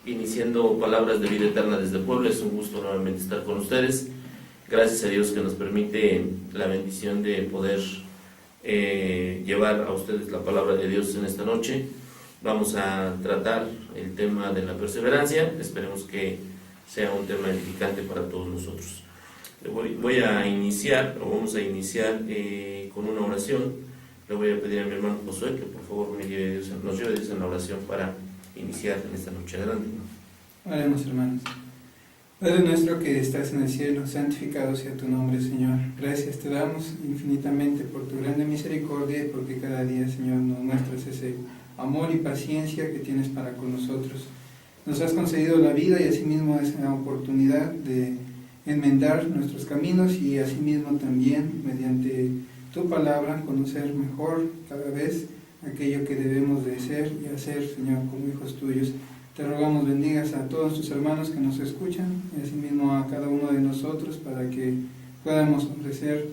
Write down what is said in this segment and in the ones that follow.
iniciando Palabras de Vida Eterna desde Puebla. Es un gusto nuevamente estar con ustedes. Gracias a Dios que nos permite la bendición de poder llevar a ustedes la palabra de Dios en esta noche. Vamos a tratar el tema de la perseverancia. Esperemos que sea un tema edificante para todos nosotros. Vamos a iniciar con una oración. Le voy a pedir a mi hermano Josué que por favor nos lleve Dios en la oración para iniciar en esta noche. Adelante. Oremos, hermanos. Padre nuestro que estás en el cielo, santificado sea tu nombre, Señor. Gracias te damos infinitamente por tu grande misericordia y porque cada día, Señor, nos muestras ese amor y paciencia que tienes para con nosotros. Nos has concedido la vida y asimismo esa oportunidad de enmendar nuestros caminos y asimismo también mediante tu palabra conocer mejor cada vez aquello que debemos de ser y hacer, Señor, como hijos tuyos. Te rogamos bendigas a todos tus hermanos que nos escuchan y asimismo a cada uno de nosotros para que podamos ofrecer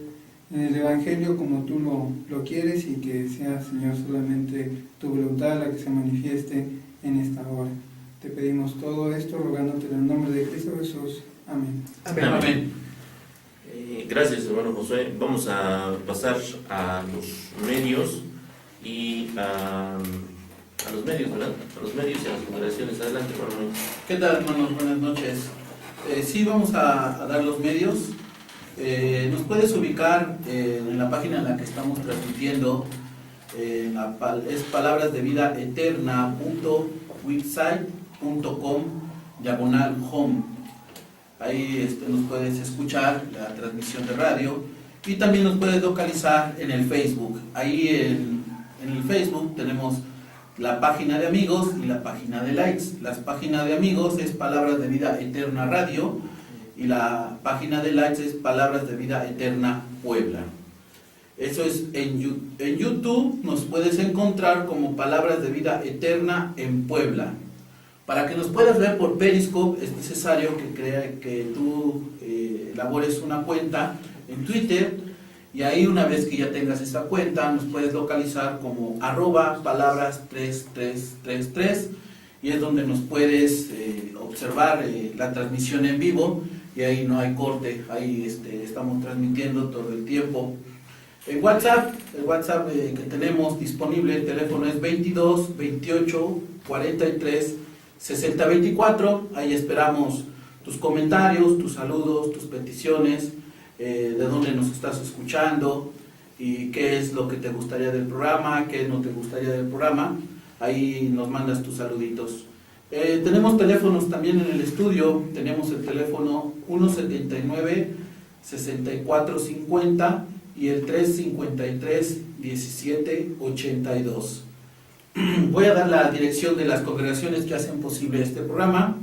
el Evangelio como tú lo quieres y que sea, Señor, solamente tu voluntad la que se manifieste en esta hora. Te pedimos todo esto rogándote en el nombre de Cristo Jesús. Amén. Amén. Amén. Gracias, hermano Josué. Vamos a pasar a los medios y a los medios, ¿verdad? A los medios y a las congregaciones. Adelante, hermano. ¿Qué tal, hermanos? Buenas noches. Sí, vamos a dar los medios. Nos puedes ubicar en la página en la que estamos transmitiendo. Es palabrasdevida.wixsite.com/home. Ahí nos puedes escuchar la transmisión de radio y también nos puedes localizar en el Facebook. Ahí en el Facebook tenemos la página de amigos y la página de likes. La página de amigos es Palabras de Vida Eterna Radio y la página de likes es Palabras de Vida Eterna Puebla. Eso es en YouTube nos puedes encontrar como Palabras de Vida Eterna en Puebla. Para que nos puedas ver por Periscope es necesario que tú elabores una cuenta en Twitter y ahí una vez que ya tengas esa cuenta nos puedes localizar como @palabras3333 y es donde nos puedes observar la transmisión en vivo y ahí no hay corte, ahí estamos transmitiendo todo el tiempo. En WhatsApp, el WhatsApp que tenemos disponible, el teléfono es 22 28 43 6024, ahí esperamos tus comentarios, tus saludos, tus peticiones, de dónde nos estás escuchando y qué es lo que te gustaría del programa, qué no te gustaría del programa, ahí nos mandas tus saluditos. Tenemos teléfonos también en el estudio, tenemos el teléfono 179-6450 y el 353-1782. Voy a dar la dirección de las congregaciones que hacen posible este programa.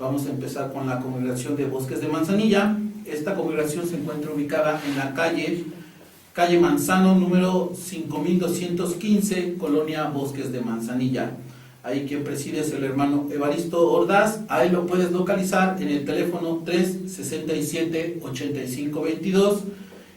Vamos a empezar con la congregación de Bosques de Manzanilla. Esta congregación se encuentra ubicada en la calle Manzano, número 5215, Colonia Bosques de Manzanilla. Ahí quien preside es el hermano Evaristo Ordaz. Ahí lo puedes localizar en el teléfono 367-8522.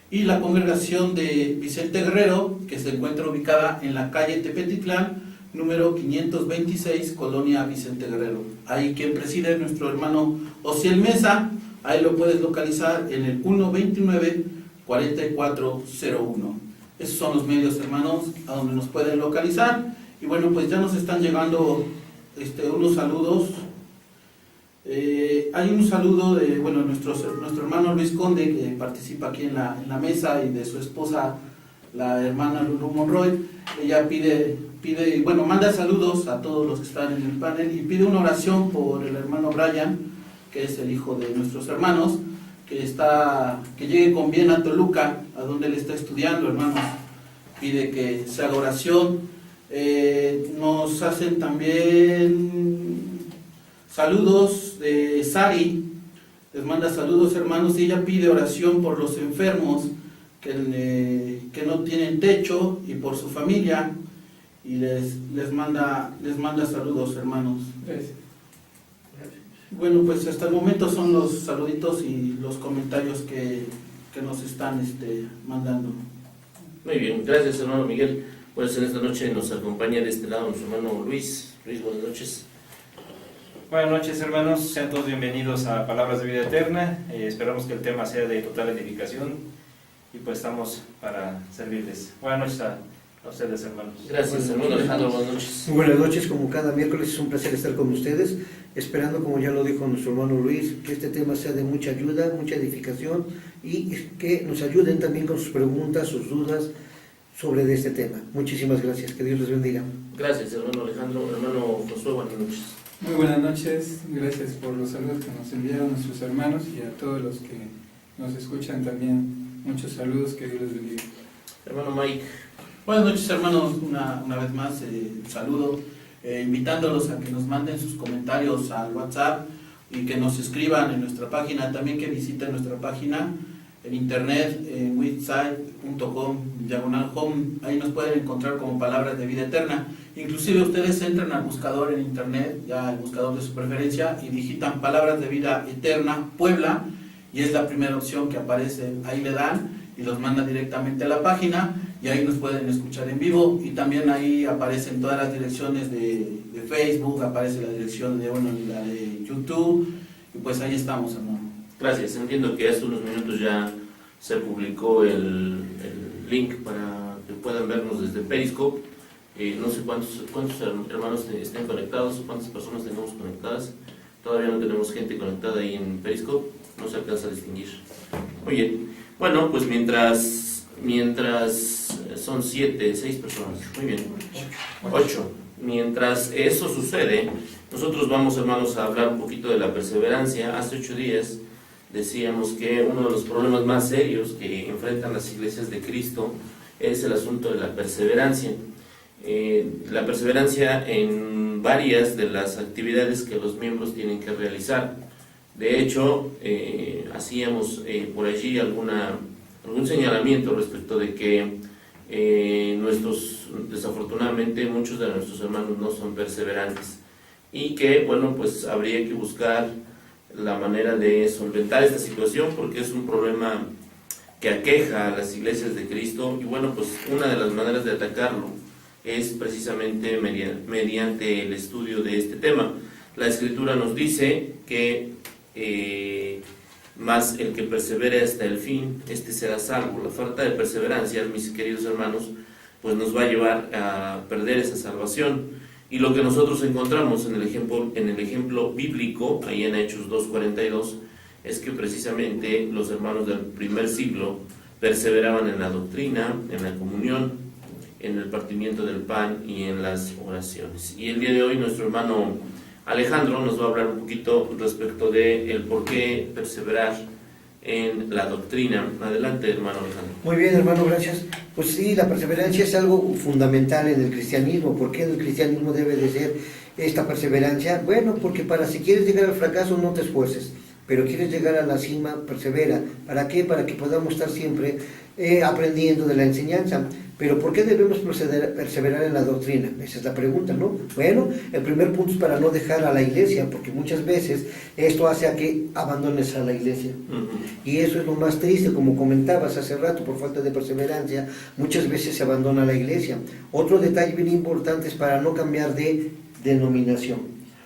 Y la congregación de Vicente Guerrero, que se encuentra ubicada en la calle Tepetitlán, número 526, Colonia Vicente Guerrero. Ahí quien preside es nuestro hermano Osiel Mesa. Ahí lo puedes localizar en el 129-4401. Esos son los medios, hermanos, a donde nos pueden localizar. Y bueno, pues ya nos están llegando unos saludos. Hay un saludo de nuestro hermano Luis Conde, que participa aquí en la mesa, y de su esposa, la hermana Lulu Monroy. Ella manda saludos a todos los que están en el panel y pide una oración por el hermano Brian, que es el hijo de nuestros hermanos, que llegue con bien a Toluca, a donde él está estudiando, hermanos. Pide que se haga oración. Nos hacen también saludos de Sari, les manda saludos, hermanos, y ella pide oración por los enfermos que no tienen techo y por su familia, y les manda saludos, hermanos. Gracias. Bueno, pues hasta el momento son los saluditos y los comentarios que nos están mandando. Muy bien, gracias, hermano Miguel. Pues en esta noche nos acompaña de este lado nuestro hermano Luis. Luis, buenas noches. Buenas noches, hermanos, sean todos bienvenidos a Palabras de Vida Eterna. Esperamos que el tema sea de total edificación y pues estamos para servirles. Buenas noches a ustedes, hermanos. Gracias, hermano Alejandro, buenas noches. Muy buenas noches, como cada miércoles es un placer estar con ustedes, esperando, como ya lo dijo nuestro hermano Luis, que este tema sea de mucha ayuda, mucha edificación y que nos ayuden también con sus preguntas, sus dudas sobre este tema. Muchísimas gracias, que Dios les bendiga. Gracias, hermano Alejandro. Hermano Josué, buenas noches. Muy buenas noches, gracias por los saludos que nos enviaron nuestros hermanos y a todos los que nos escuchan también. Muchos saludos, que Dios les bendiga. Hermano Mike. Buenas noches, hermanos, una vez más un saludo, invitándolos a que nos manden sus comentarios al WhatsApp y que nos escriban en nuestra página, también que visiten nuestra página en internet, en witside.com/home, ahí nos pueden encontrar como Palabras de Vida Eterna. Inclusive ustedes entran al buscador en internet, ya el buscador de su preferencia, y digitan Palabras de Vida Eterna Puebla, y es la primera opción que aparece, ahí le dan y los manda directamente a la página, y ahí nos pueden escuchar en vivo, y también ahí aparecen todas las direcciones de Facebook, aparece la dirección de, la de YouTube, y pues ahí estamos, hermano. Gracias, entiendo que hace unos minutos ya se publicó el link para que puedan vernos desde Periscope. No sé cuántos hermanos estén conectados, cuántas personas tengamos conectadas. Todavía no tenemos gente conectada ahí en Periscope, no se alcanza a distinguir. Muy bien, bueno, pues mientras son 6 personas, muy bien, 8. Mientras eso sucede, nosotros vamos, hermanos, a hablar un poquito de la perseverancia. Hace 8 días decíamos que uno de los problemas más serios que enfrentan las iglesias de Cristo es el asunto de la perseverancia. La perseverancia en varias de las actividades que los miembros tienen que realizar. De hecho, hacíamos por allí algún señalamiento respecto de que desafortunadamente muchos de nuestros hermanos no son perseverantes y que, bueno, pues habría que buscar la manera de solventar esta situación porque es un problema que aqueja a las iglesias de Cristo y, bueno, pues una de las maneras de atacarlo es precisamente mediante el estudio de este tema. La Escritura nos dice que más el que persevere hasta el fin, este será salvo. La falta de perseverancia, mis queridos hermanos, pues nos va a llevar a perder esa salvación. Y lo que nosotros encontramos en el ejemplo bíblico, ahí en Hechos 2:42, es que precisamente los hermanos del primer siglo perseveraban en la doctrina, en la comunión, en el partimiento del pan y en las oraciones. Y el día de hoy nuestro hermano Alejandro nos va a hablar un poquito respecto de el por qué perseverar en la doctrina. Adelante, hermano Alejandro. Muy bien, hermano, gracias. Pues sí, la perseverancia es algo fundamental en el cristianismo. ¿Por qué en el cristianismo debe de ser esta perseverancia? Bueno, porque si quieres llegar al fracaso no te esfuerces, pero quieres llegar a la cima, persevera. ¿Para qué? Para que podamos estar siempre aprendiendo de la enseñanza. Pero ¿por qué debemos perseverar en la doctrina? Esa es la pregunta, ¿no? Bueno, el primer punto es para no dejar a la iglesia, porque muchas veces esto hace a que abandones a la iglesia. Y eso es lo más triste, como comentabas hace rato, por falta de perseverancia, muchas veces se abandona la iglesia. Otro detalle bien importante es para no cambiar de denominación.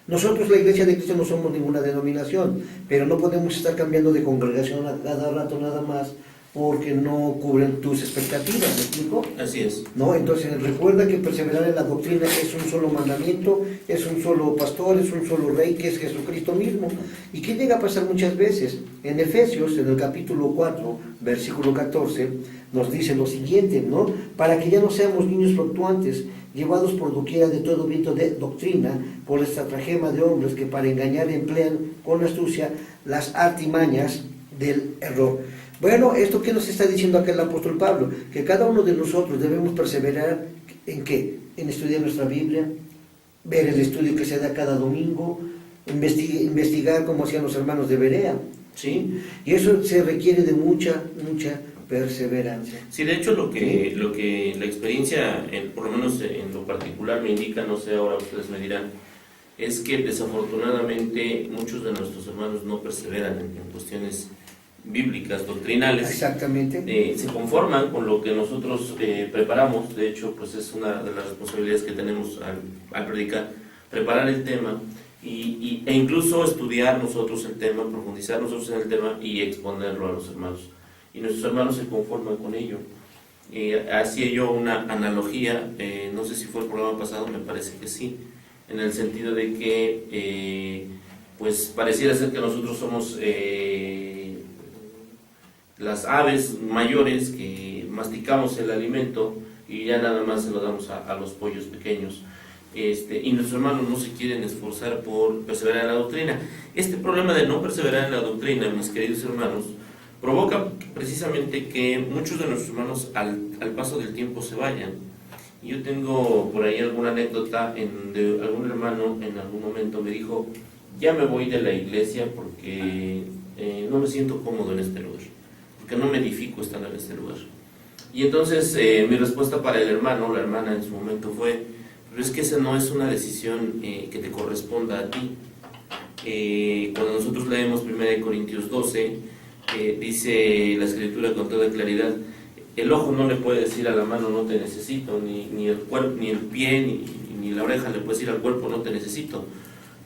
Nosotros, la Iglesia de Cristo, no somos ninguna denominación, pero no podemos estar cambiando de congregación a cada rato nada más, porque no cubren tus expectativas, ¿me explico? Así es. ¿No? Entonces recuerda que perseverar en la doctrina es un solo mandamiento, es un solo pastor, es un solo rey, que es Jesucristo mismo. ¿Y qué llega a pasar muchas veces? En Efesios, en el capítulo 4, versículo 14, nos dice lo siguiente, ¿no? Para que ya no seamos niños fluctuantes, llevados por doquiera de todo viento de doctrina, por la estratagema de hombres que para engañar emplean con astucia las artimañas del error. Bueno, ¿esto qué nos está diciendo acá el apóstol Pablo? Que cada uno de nosotros debemos perseverar ¿en qué? En estudiar nuestra Biblia, ver el estudio que se da cada domingo, investigar como hacían los hermanos de Berea, ¿sí? Y eso se requiere de mucha perseverancia. Sí, de hecho lo que la experiencia, por lo menos en lo particular me indica, no sé, ahora ustedes me dirán, es que desafortunadamente muchos de nuestros hermanos no perseveran en cuestiones bíblicas, doctrinales. Exactamente. Se conforman con lo que nosotros preparamos. De hecho, pues es una de las responsabilidades que tenemos al predicar, preparar el tema, e incluso estudiar nosotros el tema, profundizar nosotros en el tema y exponerlo a los hermanos. Y nuestros hermanos se conforman con ello. Hacía yo una analogía, no sé si fue el programa pasado, me parece que sí, en el sentido de que pues pareciera ser que nosotros somos las aves mayores que masticamos el alimento y ya nada más se lo damos a los pollos pequeños. Y nuestros hermanos no se quieren esforzar por perseverar en la doctrina. Este problema de no perseverar en la doctrina, mis queridos hermanos, provoca precisamente que muchos de nuestros hermanos al paso del tiempo se vayan. Yo tengo por ahí alguna anécdota de algún hermano en algún momento me dijo: ya me voy de la iglesia porque no me siento cómodo en este lugar, porque no me edifico estando en este lugar. Y entonces mi respuesta para el hermano, la hermana en su momento fue: pero es que esa no es una decisión que te corresponda a ti. Cuando nosotros leemos 1 Corintios 12, dice la Escritura con toda claridad: el ojo no le puede decir a la mano no te necesito, ni el cuerpo, ni el pie, ni la oreja le puede decir al cuerpo no te necesito.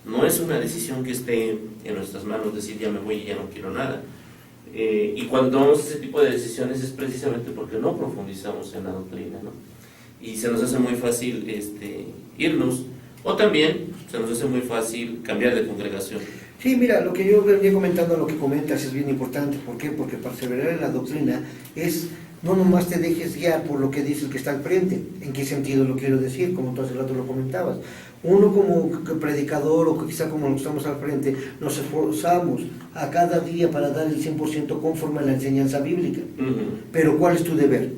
No es una decisión que esté en nuestras manos decir ya me voy y ya no quiero nada. Y cuando tomamos ese tipo de decisiones es precisamente porque no profundizamos en la doctrina, ¿no? Y se nos hace muy fácil irnos, o también se nos hace muy fácil cambiar de congregación. Sí, mira, lo que yo venía comentando, lo que comentas es bien importante. ¿Por qué? Porque perseverar en la doctrina es no nomás te dejes guiar por lo que dice el que está al frente. ¿En qué sentido lo quiero decir? Como tú hace rato lo comentabas. Uno como predicador o quizá como los que estamos al frente, nos esforzamos a cada día para dar el 100% conforme a la enseñanza bíblica. Pero ¿cuál es tu deber?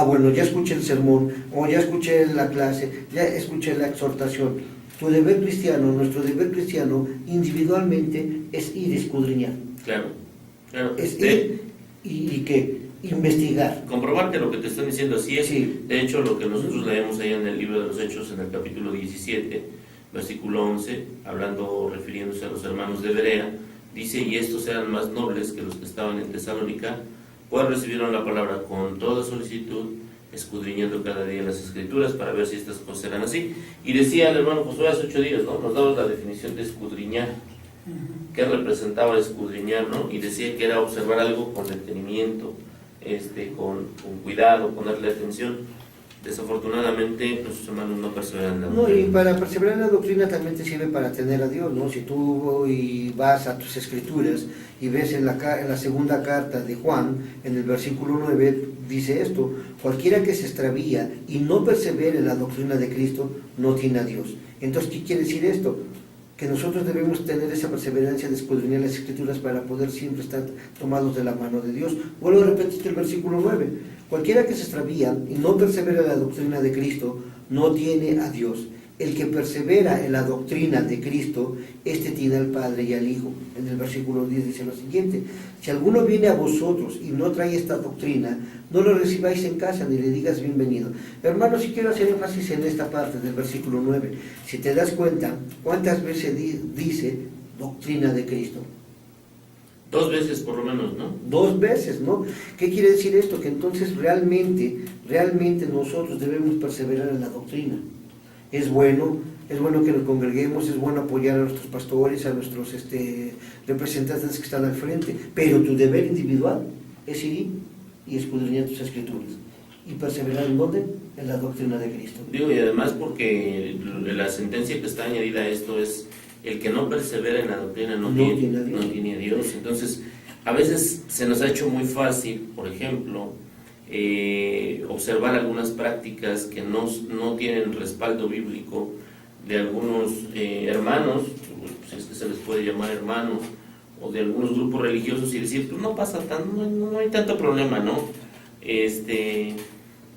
Bueno, ya escuché el sermón, o ya escuché la clase, ya escuché la exhortación. Tu deber cristiano, nuestro deber cristiano, individualmente, es ir a escudriñar. Claro. Es ir y ¿qué? Investigar. Comprobar que lo que te están diciendo así es. Sí. De hecho, lo que nosotros leemos ahí en el libro de los Hechos, en el capítulo 17, versículo 11, refiriéndose a los hermanos de Berea, dice: y estos eran más nobles que los que estaban en Tesalónica, pues recibieron la palabra con toda solicitud, escudriñando cada día las Escrituras para ver si estas cosas eran así. Y decía el hermano Josué hace 8 días, ¿no? Nos daba la definición de escudriñar. ¿Qué representaba escudriñar, no? Y decía que era observar algo con detenimiento, con cuidado, ponerle atención. Desafortunadamente, nuestros hermanos no perseveran en la doctrina. No, y para perseverar en la doctrina también te sirve para tener a Dios, ¿no? Si tú vas a tus escrituras y ves en la segunda carta de Juan, en el versículo 9, dice esto: cualquiera que se extravía y no persevere en la doctrina de Cristo, no tiene a Dios. Entonces, ¿qué quiere decir esto? Que nosotros debemos tener esa perseverancia de escudriñar las Escrituras para poder siempre estar tomados de la mano de Dios. Vuelvo a repetir el versículo 9. Cualquiera que se extravía y no persevera en la doctrina de Cristo, no tiene a Dios. El que persevera en la doctrina de Cristo, tiene al Padre y al Hijo. En el versículo 10 dice lo siguiente: si alguno viene a vosotros y no trae esta doctrina, no lo recibáis en casa ni le digas bienvenido. Hermanos, si quiero hacer énfasis en esta parte del versículo 9. Si te das cuenta, ¿cuántas veces dice doctrina de Cristo? 2 veces por lo menos, ¿no? 2 veces, ¿no? ¿Qué quiere decir esto? Que entonces realmente nosotros debemos perseverar en la doctrina. Es bueno que nos congreguemos, es bueno apoyar a nuestros pastores, a nuestros representantes que están al frente, pero tu deber individual es ir y escudriñar tus Escrituras. ¿Y perseverar en dónde? En la doctrina de Cristo. Digo, y además porque la sentencia que está añadida a esto es: el que no persevera en la doctrina no tiene a Dios. Entonces, a veces se nos ha hecho muy fácil, por ejemplo, observar algunas prácticas que no tienen respaldo bíblico de algunos hermanos, si es que se les puede llamar hermanos, o de algunos grupos religiosos, y decir, pues no pasa no hay tanto problema, ¿no?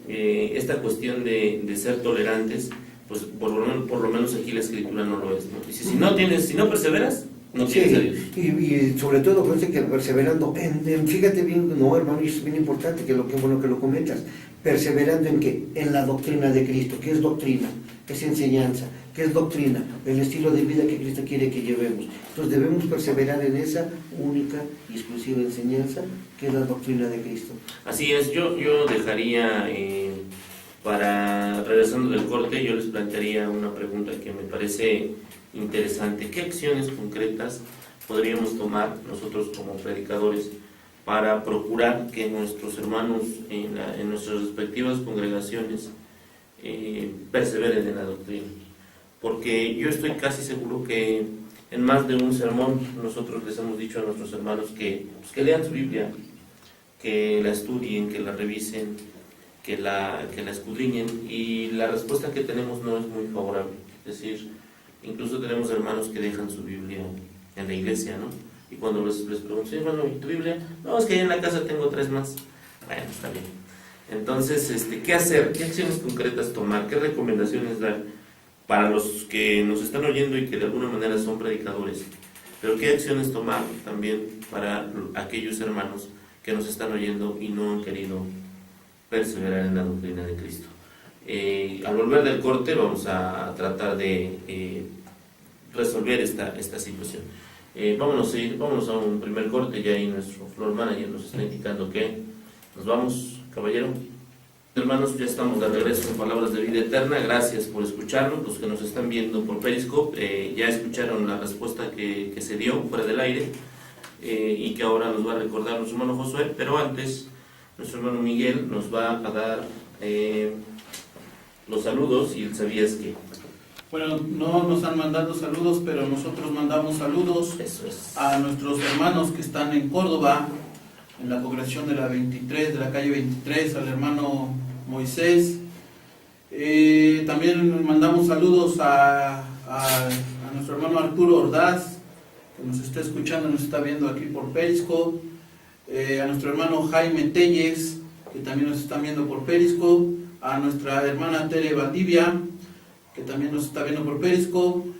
Esta cuestión de ser tolerantes, pues por lo menos aquí la Escritura no lo es, ¿no? Dice, si no perseveras, no tienes a Dios. Y sobre todo, parece que perseverando, fíjate bien, no, hermano, y es bien importante bueno que lo comentas. ¿Perseverando en qué? En la doctrina de Cristo. ¿Qué es doctrina? ¿Qué es enseñanza? ¿Qué es doctrina? El estilo de vida que Cristo quiere que llevemos. Entonces debemos perseverar en esa única y exclusiva enseñanza que es la doctrina de Cristo. Así es, yo dejaría Regresando del corte, yo les plantearía una pregunta que me parece interesante. ¿Qué acciones concretas podríamos tomar nosotros como predicadores para procurar que nuestros hermanos en nuestras respectivas congregaciones perseveren en la doctrina? Porque yo estoy casi seguro que en más de un sermón nosotros les hemos dicho a nuestros hermanos que lean su Biblia, que la estudien, que la revisen, que la escudriñen, y la respuesta que tenemos no es muy favorable. Es decir, incluso tenemos hermanos que dejan su Biblia en la iglesia, ¿no? Y cuando les pregunto, sí, hermano, ¿y tu Biblia? No, es que ahí en la casa tengo 3 más. Bueno, está bien. Entonces, ¿qué hacer? ¿Qué acciones concretas tomar? ¿Qué recomendaciones dar para los que nos están oyendo y que de alguna manera son predicadores? Pero ¿qué acciones tomar también para aquellos hermanos que nos están oyendo y no han querido perseverar en la doctrina de Cristo? Al volver del corte vamos a tratar de resolver esta situación. Vámonos a un primer corte. Ya ahí nuestro floor manager nos está indicando que nos vamos, caballero. Hermanos, ya estamos de regreso en Palabras de Vida Eterna. Gracias por escucharnos. Los que nos están viendo por Periscope ya escucharon la respuesta que se dio fuera del aire y que ahora nos va a recordar nuestro hermano Josué. Pero antes, nuestro hermano Miguel nos va a dar los saludos y el sabías que. Bueno, no nos han mandado saludos, pero nosotros mandamos saludos a nuestros hermanos que están en Córdoba, en la congregación de la 23, de la calle 23, al hermano Moisés. También mandamos saludos a nuestro hermano Arturo Ordaz, que nos está escuchando, nos está viendo aquí por Periscope. A nuestro hermano Jaime Telles, que también nos está viendo por Periscope. A nuestra hermana Tere Valdivia, que también nos está viendo por Periscope.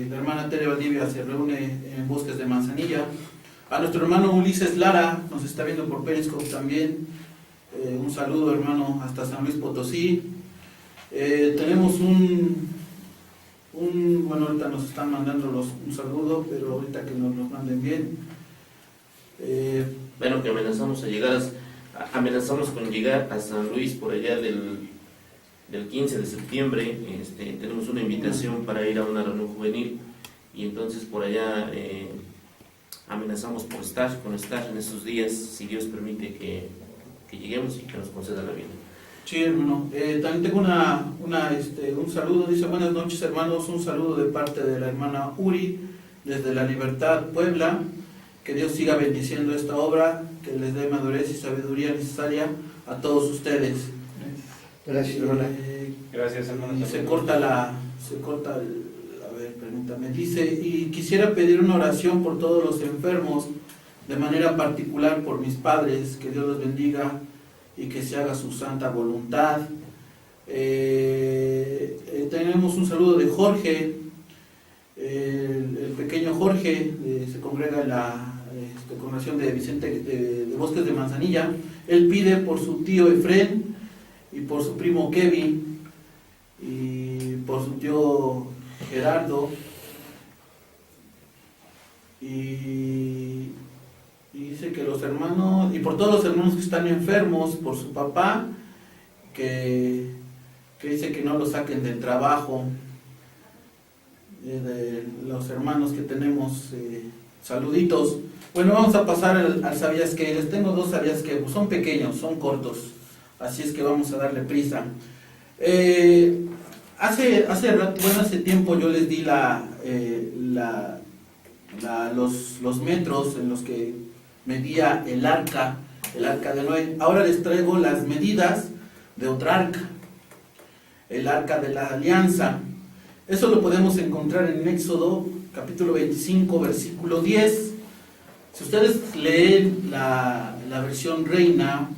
La hermana Tere Valdivia se reúne en Bosques de Manzanilla. A nuestro hermano Ulises Lara, nos está viendo por Periscope también. Un saludo, hermano, hasta San Luis Potosí. Tenemos bueno, ahorita nos están mandando un saludo, pero ahorita que nos los manden bien. Bueno, que amenazamos con llegar a San Luis por allá del 15 de septiembre. Tenemos una invitación para ir a una reunión juvenil, y entonces por allá amenazamos con estar en esos días, si Dios permite que lleguemos y que nos conceda la vida. Sí, hermano. También tengo un saludo. Dice: buenas noches, hermanos. Un saludo de parte de la hermana Uri desde La Libertad, Puebla. Que Dios siga bendiciendo esta obra, que les dé madurez y sabiduría necesaria a todos ustedes. Gracias, Gracias, hermano. Se corta a ver, permítame. Dice: y quisiera pedir una oración por todos los enfermos, de manera particular por mis padres, que Dios los bendiga y que se haga su santa voluntad. Tenemos un saludo de Jorge, el pequeño Jorge, se congrega en la congregación de Vicente de Bosques de Manzanilla. Él pide por su tío Efrén y por su primo Kevin y por su tío Gerardo, y dice que los hermanos, y por todos los hermanos que están enfermos, por su papá, que dice que no lo saquen del trabajo, de los hermanos que tenemos. Saluditos. Bueno, vamos a pasar al sabías que. Les tengo 2 sabías que, son pequeños, son cortos, así es que vamos a darle prisa. Hace tiempo yo les di los metros en los que medía el arca de Noé. Ahora les traigo las medidas de otra arca, el arca de la alianza. Eso lo podemos encontrar en Éxodo capítulo 25, versículo 10. Si ustedes leen la versión Reina,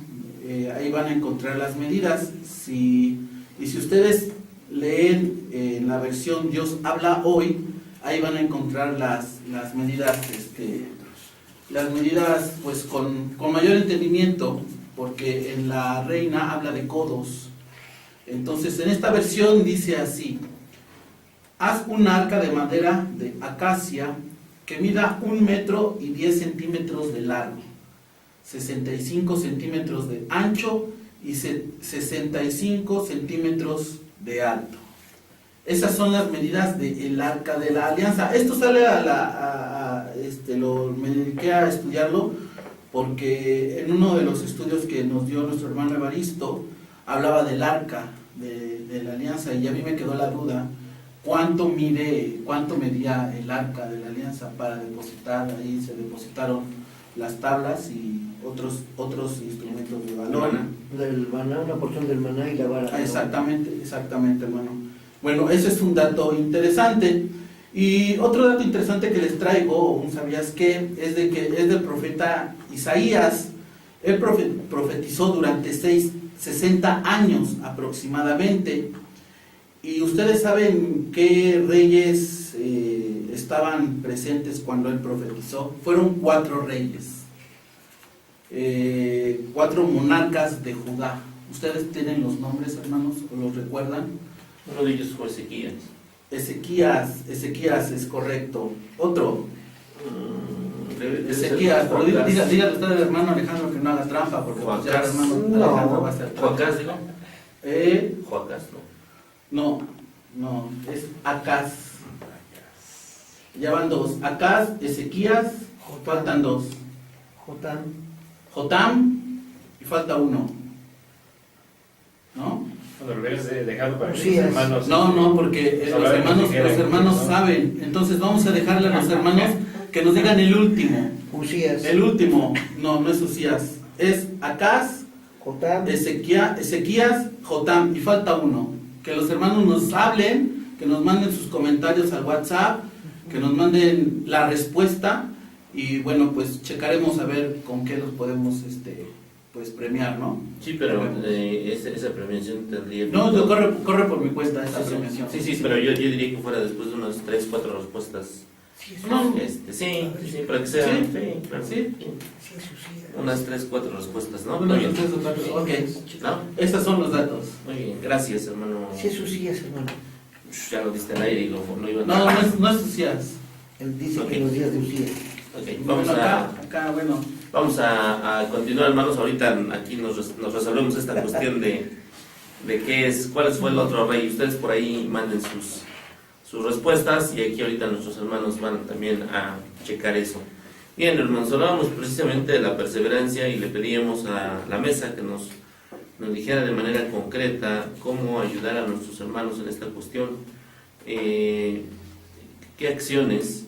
ahí van a encontrar las medidas. Y si ustedes leen la versión Dios habla hoy, ahí van a encontrar las medidas, las medidas pues con mayor entendimiento, porque en la Reina habla de codos. Entonces en esta versión dice así: haz un arca de madera de acacia que mida 1 metro y 10 centímetros de largo, 65 centímetros de ancho y 65 centímetros de alto. Esas son las medidas del Arca de la Alianza. Esto sale me dediqué a estudiarlo porque en uno de los estudios que nos dio nuestro hermano Evaristo hablaba del Arca de la Alianza, y a mí me quedó la duda cuánto medía el Arca de la Alianza para depositar. Ahí se depositaron las tablas y otros instrumentos de valor. Del maná, una porción del maná y la vara. Exactamente, hermano. Bueno, ese es un dato interesante. Y otro dato interesante que les traigo, un sabías qué, es del profeta Isaías. Él profetizó durante 60 años aproximadamente. Y ustedes saben qué reyes estaban presentes cuando él profetizó. Fueron 4 reyes, 4 monarcas de Judá. ¿Ustedes tienen los nombres, hermanos, o los recuerdan? Uno de ellos fue Ezequías. Ezequías es correcto. Otro, Ezequías, pero dígale usted al hermano Alejandro que no haga trampa, porque pues ya el hermano Alejandro va a hacer trampa. Joacás, digo. Joacás, no. No, es Acaz. Ya van 2. Acaz, Ezequías, faltan 2. Jotam, y falta 1. ¿No? Bueno, lo hubieras dejado para que Sí, los hermanos... No, porque los hermanos saben. Entonces vamos a dejarle a los hermanos que nos digan el último. Usías. El último, no es Usías. Es Acaz, Jotam. Ezequías, Jotam, y falta 1. Que los hermanos nos hablen, que nos manden sus comentarios al WhatsApp, que nos manden la respuesta, y bueno, pues checaremos a ver con qué los podemos pues premiar, ¿no? Sí, pero esa premiación tendría... No, corre por mi cuenta esa premiación. Sí, pero yo diría que fuera después de unas 3, 4 respuestas. No. Sí, para que sea... Sí, claro. sí. Unas 3, 4 respuestas, ¿no? Uno, Muy bien. dos, tres, cuatro. Ok, ¿No? estos son los datos. Muy bien, gracias, hermano. Sí, es Usías, hermano. Ya lo diste al aire y no iba a... No es Usías. Él dice Ok. que los días de Usías. Ok, Bueno, acá, bueno. Vamos a continuar, hermanos. Ahorita aquí nos resolvemos esta cuestión de cuál fue el otro rey. Ustedes por ahí manden sus respuestas, y aquí ahorita nuestros hermanos van también a checar eso. Bien, hermanos, hablábamos precisamente de la perseverancia y le pedíamos a la mesa que nos dijera de manera concreta cómo ayudar a nuestros hermanos en esta cuestión. ¿Qué acciones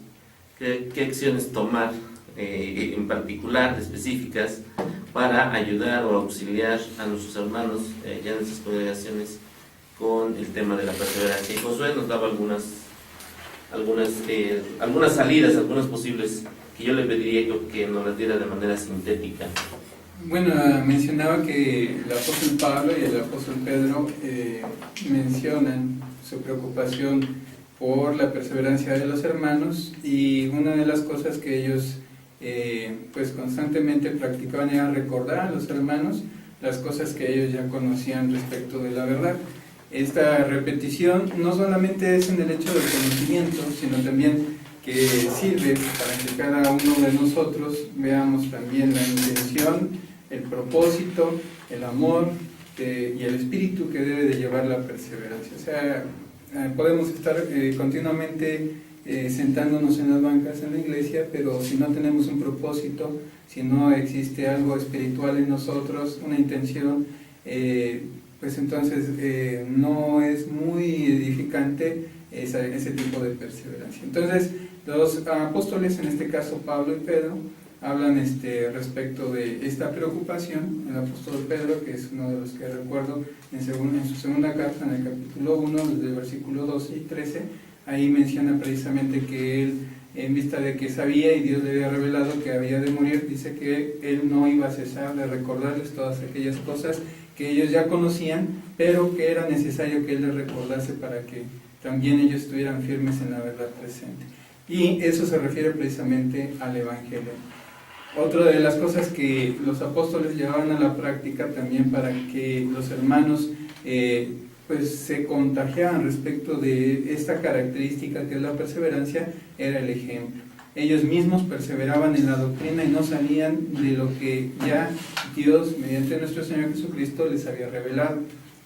tomar en particular, específicas, para ayudar o auxiliar a nuestros hermanos ya en estas congregaciones con el tema de la perseverancia? Y Josué nos daba algunas salidas, algunas posibles, que yo le pediría que nos las diera de manera sintética. Bueno, mencionaba que el apóstol Pablo y el apóstol Pedro mencionan su preocupación por la perseverancia de los hermanos, y una de las cosas que ellos pues constantemente practicaban era recordar a los hermanos las cosas que ellos ya conocían respecto de la verdad. Esta repetición no solamente es en el hecho del conocimiento, sino también que sirve para que cada uno de nosotros veamos también la intención, el propósito, el amor y el espíritu que debe de llevar la perseverancia. O sea, podemos estar continuamente sentándonos en las bancas en la iglesia, pero si no tenemos un propósito, si no existe algo espiritual en nosotros, una intención, pues entonces no es muy edificante ese tipo de perseverancia. Entonces, los apóstoles, en este caso Pablo y Pedro, hablan respecto de esta preocupación. El apóstol Pedro, que es uno de los que recuerdo en su segunda carta, en el capítulo 1, desde el versículo 12 y 13, ahí menciona precisamente que él, en vista de que sabía y Dios le había revelado que había de morir, dice que él no iba a cesar de recordarles todas aquellas cosas que ellos ya conocían, pero que era necesario que él les recordase para que también ellos estuvieran firmes en la verdad presente. Y eso se refiere precisamente al Evangelio. Otra de las cosas que los apóstoles llevaban a la práctica también para que los hermanos pues se contagiaban respecto de esta característica que es la perseverancia, era el ejemplo. ellos mismos perseveraban en la doctrina y no salían de lo que ya Dios, mediante nuestro Señor Jesucristo, les había revelado.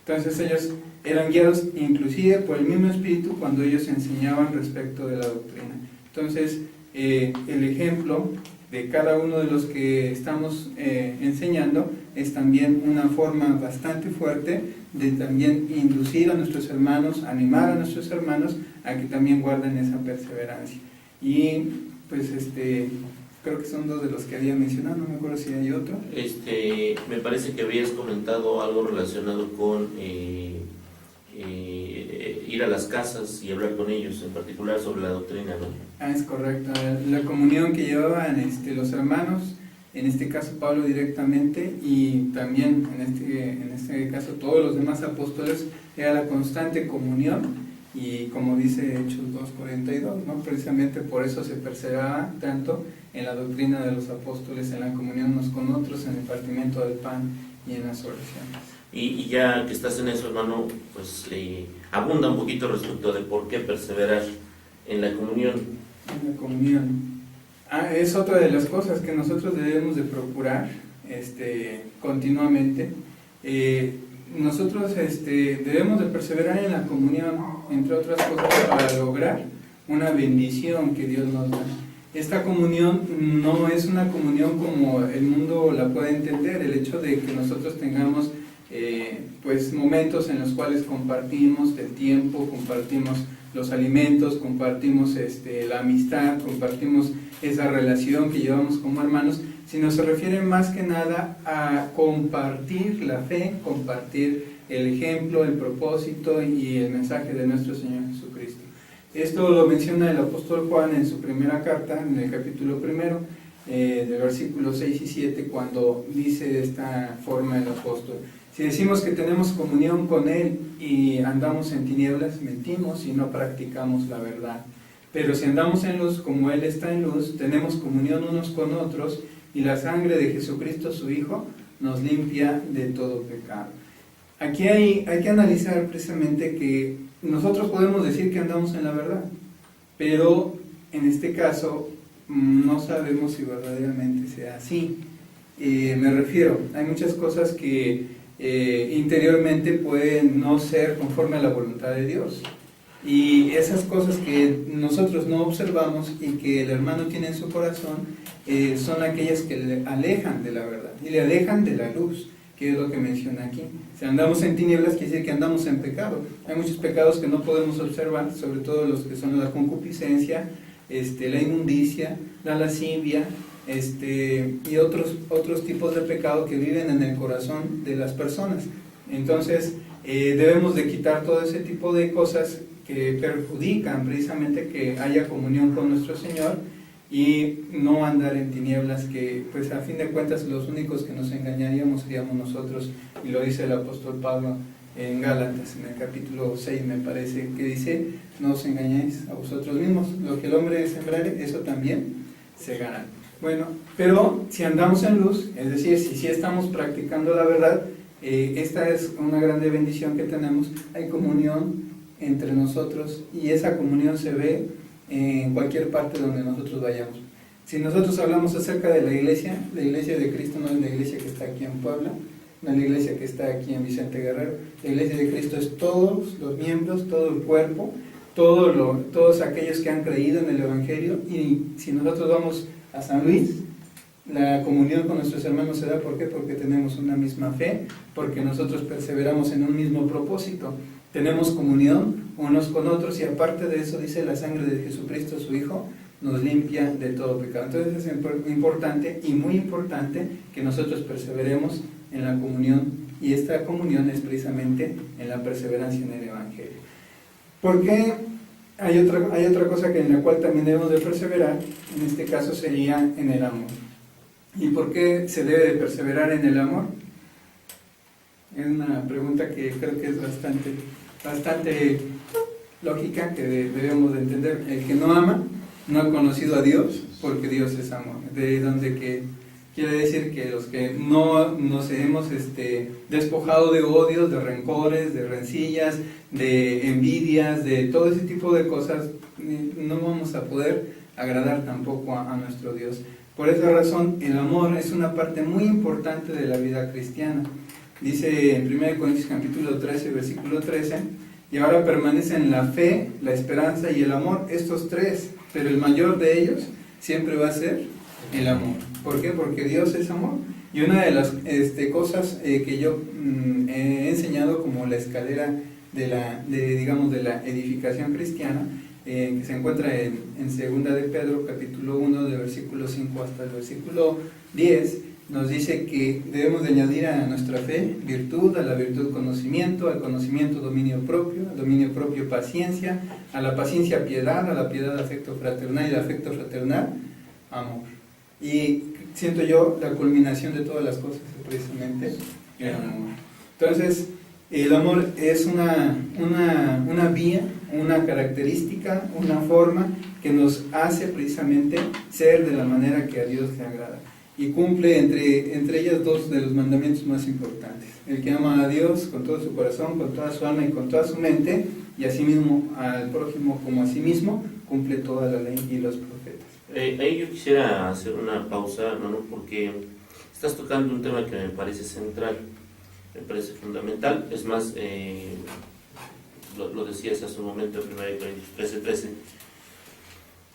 Entonces ellos eran guiados inclusive por el mismo Espíritu cuando ellos enseñaban respecto de la doctrina. Entonces el ejemplo de cada uno de los que estamos enseñando es también una forma bastante fuerte de también inducir a nuestros hermanos, animar a nuestros hermanos a que también guarden esa perseverancia. Y pues creo que son dos de los que había mencionado, no me acuerdo si hay otro. Me parece que habías comentado algo relacionado con ir a las casas y hablar con ellos, en particular sobre la doctrina, ¿no? Es correcto, la comunión que llevaban los hermanos, en este caso Pablo directamente, y también en este caso todos los demás apóstoles, era la constante comunión. Y como dice Hechos 2:42, ¿no? Precisamente por eso se perseveraba tanto en la doctrina de los apóstoles, en la comunión unos con otros, en el partimiento del pan y en las oraciones. Y ya que estás en eso, hermano, pues abunda un poquito respecto de por qué perseverar en la comunión. En la comunión. Es otra de las cosas que nosotros debemos de procurar continuamente. Nosotros debemos de perseverar en la comunión, entre otras cosas, para lograr una bendición que Dios nos da. Esta comunión no es una comunión como el mundo la puede entender, el hecho de que nosotros tengamos pues momentos en los cuales compartimos el tiempo, compartimos los alimentos, compartimos la amistad, compartimos esa relación que llevamos como hermanos, sino se refiere más que nada a compartir la fe, compartir el ejemplo, el propósito y el mensaje de nuestro Señor Jesucristo. Esto lo menciona el apóstol Juan en su primera carta, en el capítulo 1, de versículos 6 y 7, cuando dice de esta forma el apóstol: si decimos que tenemos comunión con Él y andamos en tinieblas, mentimos y no practicamos la verdad. Pero si andamos en luz como Él está en luz, tenemos comunión unos con otros, y la sangre de Jesucristo su Hijo nos limpia de todo pecado. Aquí hay que analizar precisamente que nosotros podemos decir que andamos en la verdad, pero en este caso no sabemos si verdaderamente sea así. Me refiero, hay muchas cosas que interiormente pueden no ser conforme a la voluntad de Dios, y esas cosas que nosotros no observamos y que el hermano tiene en su corazón son aquellas que le alejan de la verdad y le alejan de la luz, que es lo que menciona aquí. Si andamos en tinieblas, quiere decir que andamos en pecado. Hay muchos pecados que no podemos observar, sobre todo los que son la concupiscencia, la inmundicia, la lascivia, y otros tipos de pecado que viven en el corazón de las personas. Entonces debemos de quitar todo ese tipo de cosas que perjudican precisamente que haya comunión con nuestro Señor, y no andar en tinieblas, que pues a fin de cuentas los únicos que nos engañaríamos seríamos nosotros, y lo dice el apóstol Pablo en Gálatas, en el capítulo 6 me parece, que dice: no os engañéis a vosotros mismos, lo que el hombre sembrare, eso también se gana. Bueno, pero si andamos en luz, es decir, si estamos practicando la verdad, esta es una grande bendición que tenemos. Hay comunión entre nosotros, y esa comunión se ve en cualquier parte donde nosotros vayamos. Si nosotros hablamos acerca de la iglesia de Cristo no es la iglesia que está aquí en Puebla, no es la iglesia que está aquí en Vicente Guerrero. La iglesia de Cristo es todos los miembros, todo el cuerpo, todos aquellos que han creído en el Evangelio. Y si nosotros vamos a San Luis, la comunión con nuestros hermanos se da, ¿por qué? Porque tenemos una misma fe, porque nosotros perseveramos en un mismo propósito, tenemos comunión unos con otros, y aparte de eso, dice, la sangre de Jesucristo su Hijo nos limpia de todo pecado. Entonces es importante y muy importante que nosotros perseveremos en la comunión, y esta comunión es precisamente en la perseverancia en el Evangelio. Porque hay otra cosa en la cual también debemos de perseverar, en este caso sería en el amor. ¿Y por qué se debe de perseverar en el amor? Es una pregunta que creo que es bastante lógica, que debemos de entender. El que no ama no ha conocido a Dios, porque Dios es amor. De donde que quiere decir que los que no nos hemos despojado de odios, de rencores, de rencillas, de envidias, de todo ese tipo de cosas, no vamos a poder agradar tampoco a nuestro Dios. Por esa razón, el amor es una parte muy importante de la vida cristiana. Dice en 1 Corintios capítulo 13, versículo 13, y ahora permanecen la fe, la esperanza y el amor, estos tres, pero el mayor de ellos siempre va a ser el amor. ¿Por qué? Porque Dios es amor. Y una de las cosas que yo he enseñado como la escalera de la edificación cristiana, que se encuentra en 2 de Pedro capítulo 1 de versículo 5 hasta el versículo 10, nos dice que debemos de añadir a nuestra fe virtud, a la virtud conocimiento, al conocimiento dominio propio, al dominio propio paciencia, a la paciencia piedad, a la piedad afecto fraternal y al afecto fraternal amor. Y siento yo la culminación de todas las cosas es precisamente el amor. Entonces, el amor es una vía, una característica, una forma que nos hace precisamente ser de la manera que a Dios le agrada. Y cumple entre ellas dos de los mandamientos más importantes. El que ama a Dios con todo su corazón, con toda su alma y con toda su mente, y asimismo al prójimo como a sí mismo, cumple toda la ley y los profetas. Ahí yo quisiera hacer una pausa, hermano, porque estás tocando un tema que me parece central, me parece fundamental. Es más, lo decías hace un momento en 1 Corintios 13:13.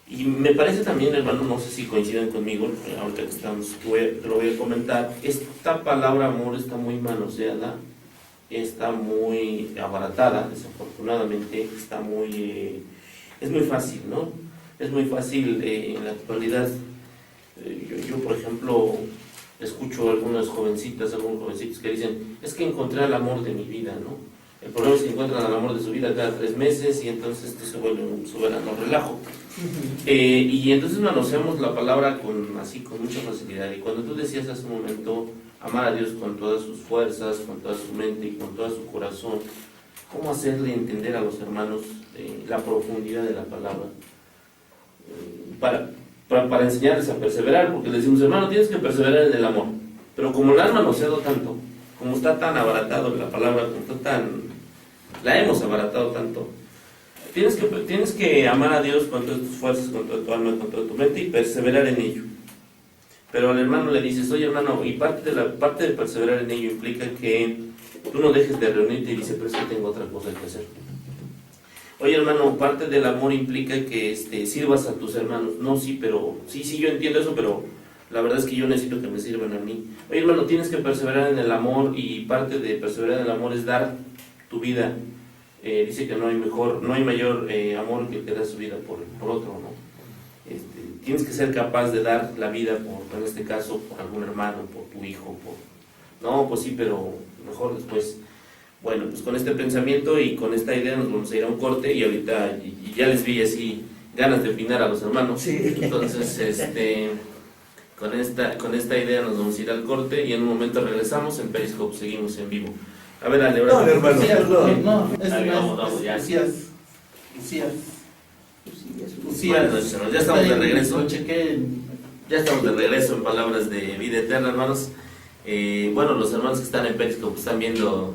Y me parece también, hermano, no sé si coinciden conmigo, ahorita que estamos, te lo voy a comentar, esta palabra amor está muy manoseada, está muy abaratada, desafortunadamente, es muy fácil, ¿no? Es muy fácil en la actualidad. Yo, por ejemplo, escucho a algunos jovencitos que dicen, es que encontré el amor de mi vida, ¿no? El problema es que encuentran el amor de su vida cada 3 meses y entonces esto se vuelve un soberano relajo. Y entonces manoseamos la palabra con mucha facilidad. Y cuando tú decías hace un momento, amar a Dios con todas sus fuerzas, con toda su mente y con todo su corazón, ¿cómo hacerle entender a los hermanos la profundidad de la palabra? Para enseñarles a perseverar, porque les decimos, hermano, tienes que perseverar en el amor. Pero como la han manoseado tanto, como está tan abaratado la palabra, la hemos abaratado tanto, tienes que amar a Dios con todas tus fuerzas, con toda tu alma, con toda tu mente y perseverar en ello. Pero al hermano le dices, oye hermano, y parte de perseverar en ello implica que tú no dejes de reunirte y dices, pero es que tengo otra cosa que hacer. Oye hermano, parte del amor implica que sirvas a tus hermanos. No, sí, pero sí, yo entiendo eso, pero la verdad es que yo necesito que me sirvan a mí. Oye hermano, tienes que perseverar en el amor y parte de perseverar en el amor es dar tu vida. Dice que no hay mayor amor que el que da su vida por otro, ¿no? Tienes que ser capaz de dar la vida en este caso por algún hermano, por tu hijo, no, pues sí, pero mejor después. Bueno, pues con este pensamiento y con esta idea nos vamos a ir a un corte y ahorita ya les vi así ganas de opinar a los hermanos. Sí. Entonces, con esta idea nos vamos a ir al corte y en un momento regresamos en Periscope, seguimos en vivo. A ver, Ale, no, hermano. Lucías. Ya estamos de regreso. Ya estamos de regreso en Palabras de Vida Eterna, hermanos. Los hermanos que están en Periscope están viendo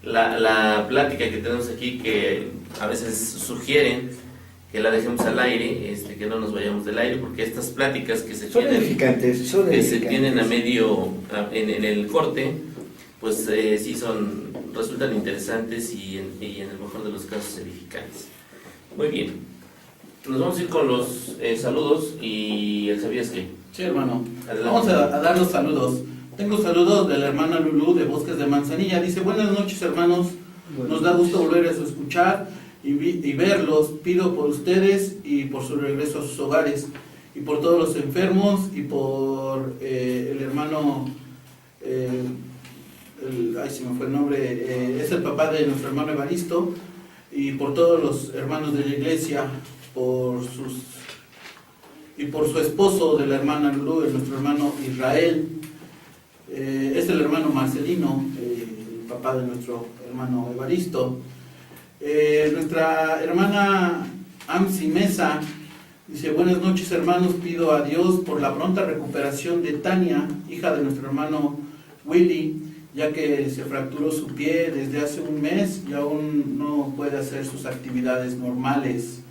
la plática que tenemos aquí, que a veces sugieren que la dejemos al aire, que no nos vayamos del aire, porque estas pláticas que se tienen a medio, en el corte, pues sí resultan interesantes y en el mejor de los casos edificantes. Muy bien, nos vamos a ir con los saludos y el ¿sabías qué? Sí, hermano. Adelante. Vamos a dar los saludos. Tengo saludos de la hermana Lulú de Bosques de Manzanilla. Dice, buenas noches hermanos, nos da gusto volver a escuchar y verlos. Pido por ustedes y por su regreso a sus hogares y por todos los enfermos y por el hermano, se me fue el nombre, es el papá de nuestro hermano Evaristo, y por todos los hermanos de la iglesia, y por su esposo de la hermana Lulú, nuestro hermano Israel. Es el hermano Marcelino, el papá de nuestro hermano Evaristo. Nuestra hermana Amsi Mesa dice, buenas noches hermanos, pido a Dios por la pronta recuperación de Tania, hija de nuestro hermano Willy, ya que se fracturó su pie desde hace un mes y aún no puede hacer sus actividades normales.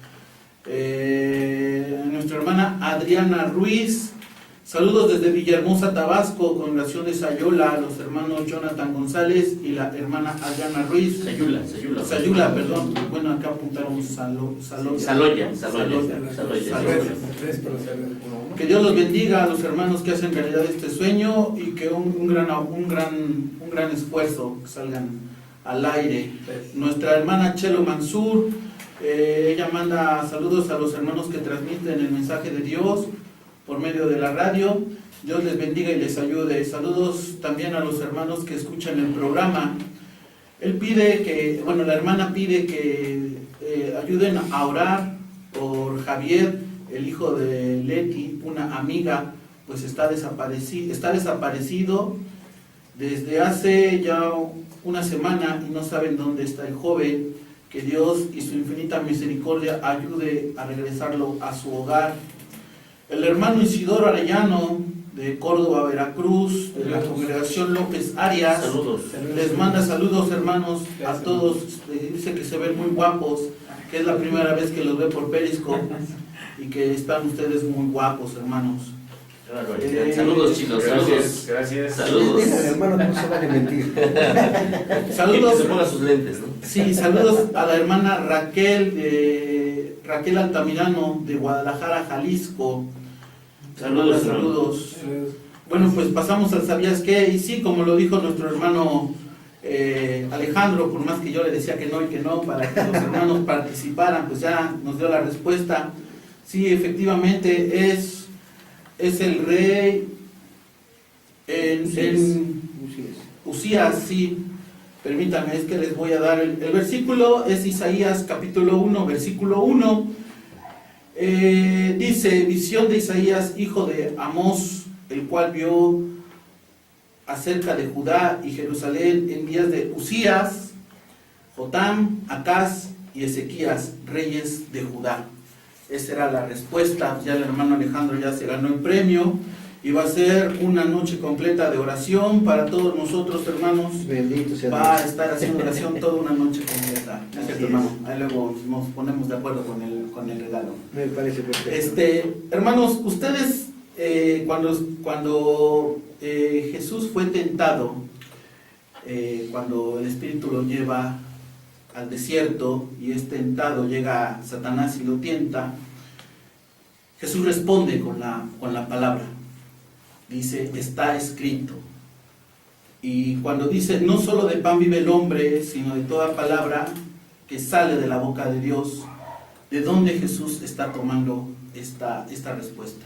Nuestra hermana Adriana Ruiz, saludos desde Villahermosa, Tabasco, congregación de Sayola, los hermanos Jonathan González y la hermana Adriana Ruiz. Sayula, perdón. Bueno, acá apuntaron Saloya. Que Dios los bendiga a los hermanos que hacen realidad este sueño y que un gran esfuerzo que salgan al aire. Nuestra hermana Chelo Mansur, ella manda saludos a los hermanos que transmiten el mensaje de Dios por medio de la radio. Dios les bendiga y les ayude. Saludos también a los hermanos que escuchan el programa. La hermana pide que ayuden a orar por Javier, el hijo de Leti, una amiga, pues está desaparecido desde hace ya una semana y no saben dónde está el joven. Que Dios y su infinita misericordia ayude a regresarlo a su hogar. El hermano Isidoro Arellano, de Córdoba, Veracruz, de la congregación López Arias, les manda saludos, hermanos, a todos. Dice que se ven muy guapos, que es la primera vez que los ve por Periscope y que están ustedes muy guapos, hermanos. Saludos, chicos, Gracias. Saludos. Hermano, no se vale mentir. Saludos. Que se ponga sus lentes, ¿no? Sí, saludos a la hermana Raquel Altamirano, de Guadalajara, Jalisco. Saludos. Bueno, pues pasamos al ¿sabías qué? Y sí, como lo dijo nuestro hermano Alejandro, por más que yo le decía que no y que no, para que los hermanos participaran, pues ya nos dio la respuesta. Sí, efectivamente es el rey Usías, sí. Permítanme, es que les voy a dar el versículo, es Isaías capítulo 1, versículo 1. Dice, visión de Isaías, hijo de Amós, el cual vio acerca de Judá y Jerusalén en días de Usías, Jotam, Acaz y Ezequías, reyes de Judá. Esa era la respuesta. Ya el hermano Alejandro ya se ganó el premio y va a ser una noche completa de oración para todos nosotros, hermanos. Bendito sea Dios. Va a estar haciendo oración toda una noche completa. Hermano. Ahí luego nos ponemos de acuerdo con el regalo. Me parece perfecto. Hermanos, ustedes cuando Jesús fue tentado, cuando el Espíritu lo lleva al desierto y es tentado, llega Satanás y lo tienta, Jesús responde con la palabra. Dice, está escrito. Y cuando dice, no solo de pan vive el hombre, sino de toda palabra que sale de la boca de Dios, ¿de dónde Jesús está tomando esta respuesta?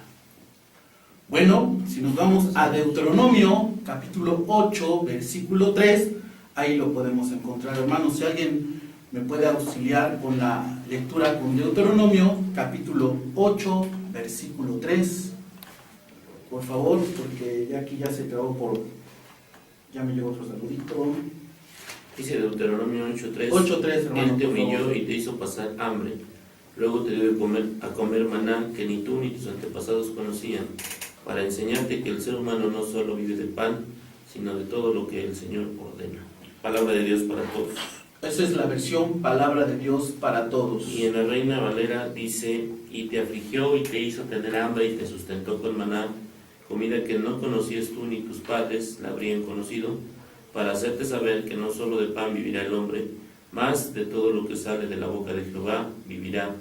Bueno, si nos vamos a Deuteronomio, capítulo 8, versículo 3, ahí lo podemos encontrar. Hermanos, si alguien me puede auxiliar con la lectura con Deuteronomio, capítulo 8, versículo 3, por favor, porque ya aquí ya se quedó ya me llegó otro saludito. Dice Deuteronomio 8:3. 8:3, hermano. Él te humilló y te hizo pasar hambre. Luego te dio a comer maná que ni tú ni tus antepasados conocían, para enseñarte que el ser humano no solo vive de pan, sino de todo lo que el Señor ordena. Palabra de Dios para todos. Esa es la versión palabra de Dios para todos. Y en la Reina Valera dice, y te afligió y te hizo tener hambre y te sustentó con maná, comida que no conocías tú ni tus padres la habrían conocido, para hacerte saber que no solo de pan vivirá el hombre, mas de todo lo que sale de la boca de Jehová vivirá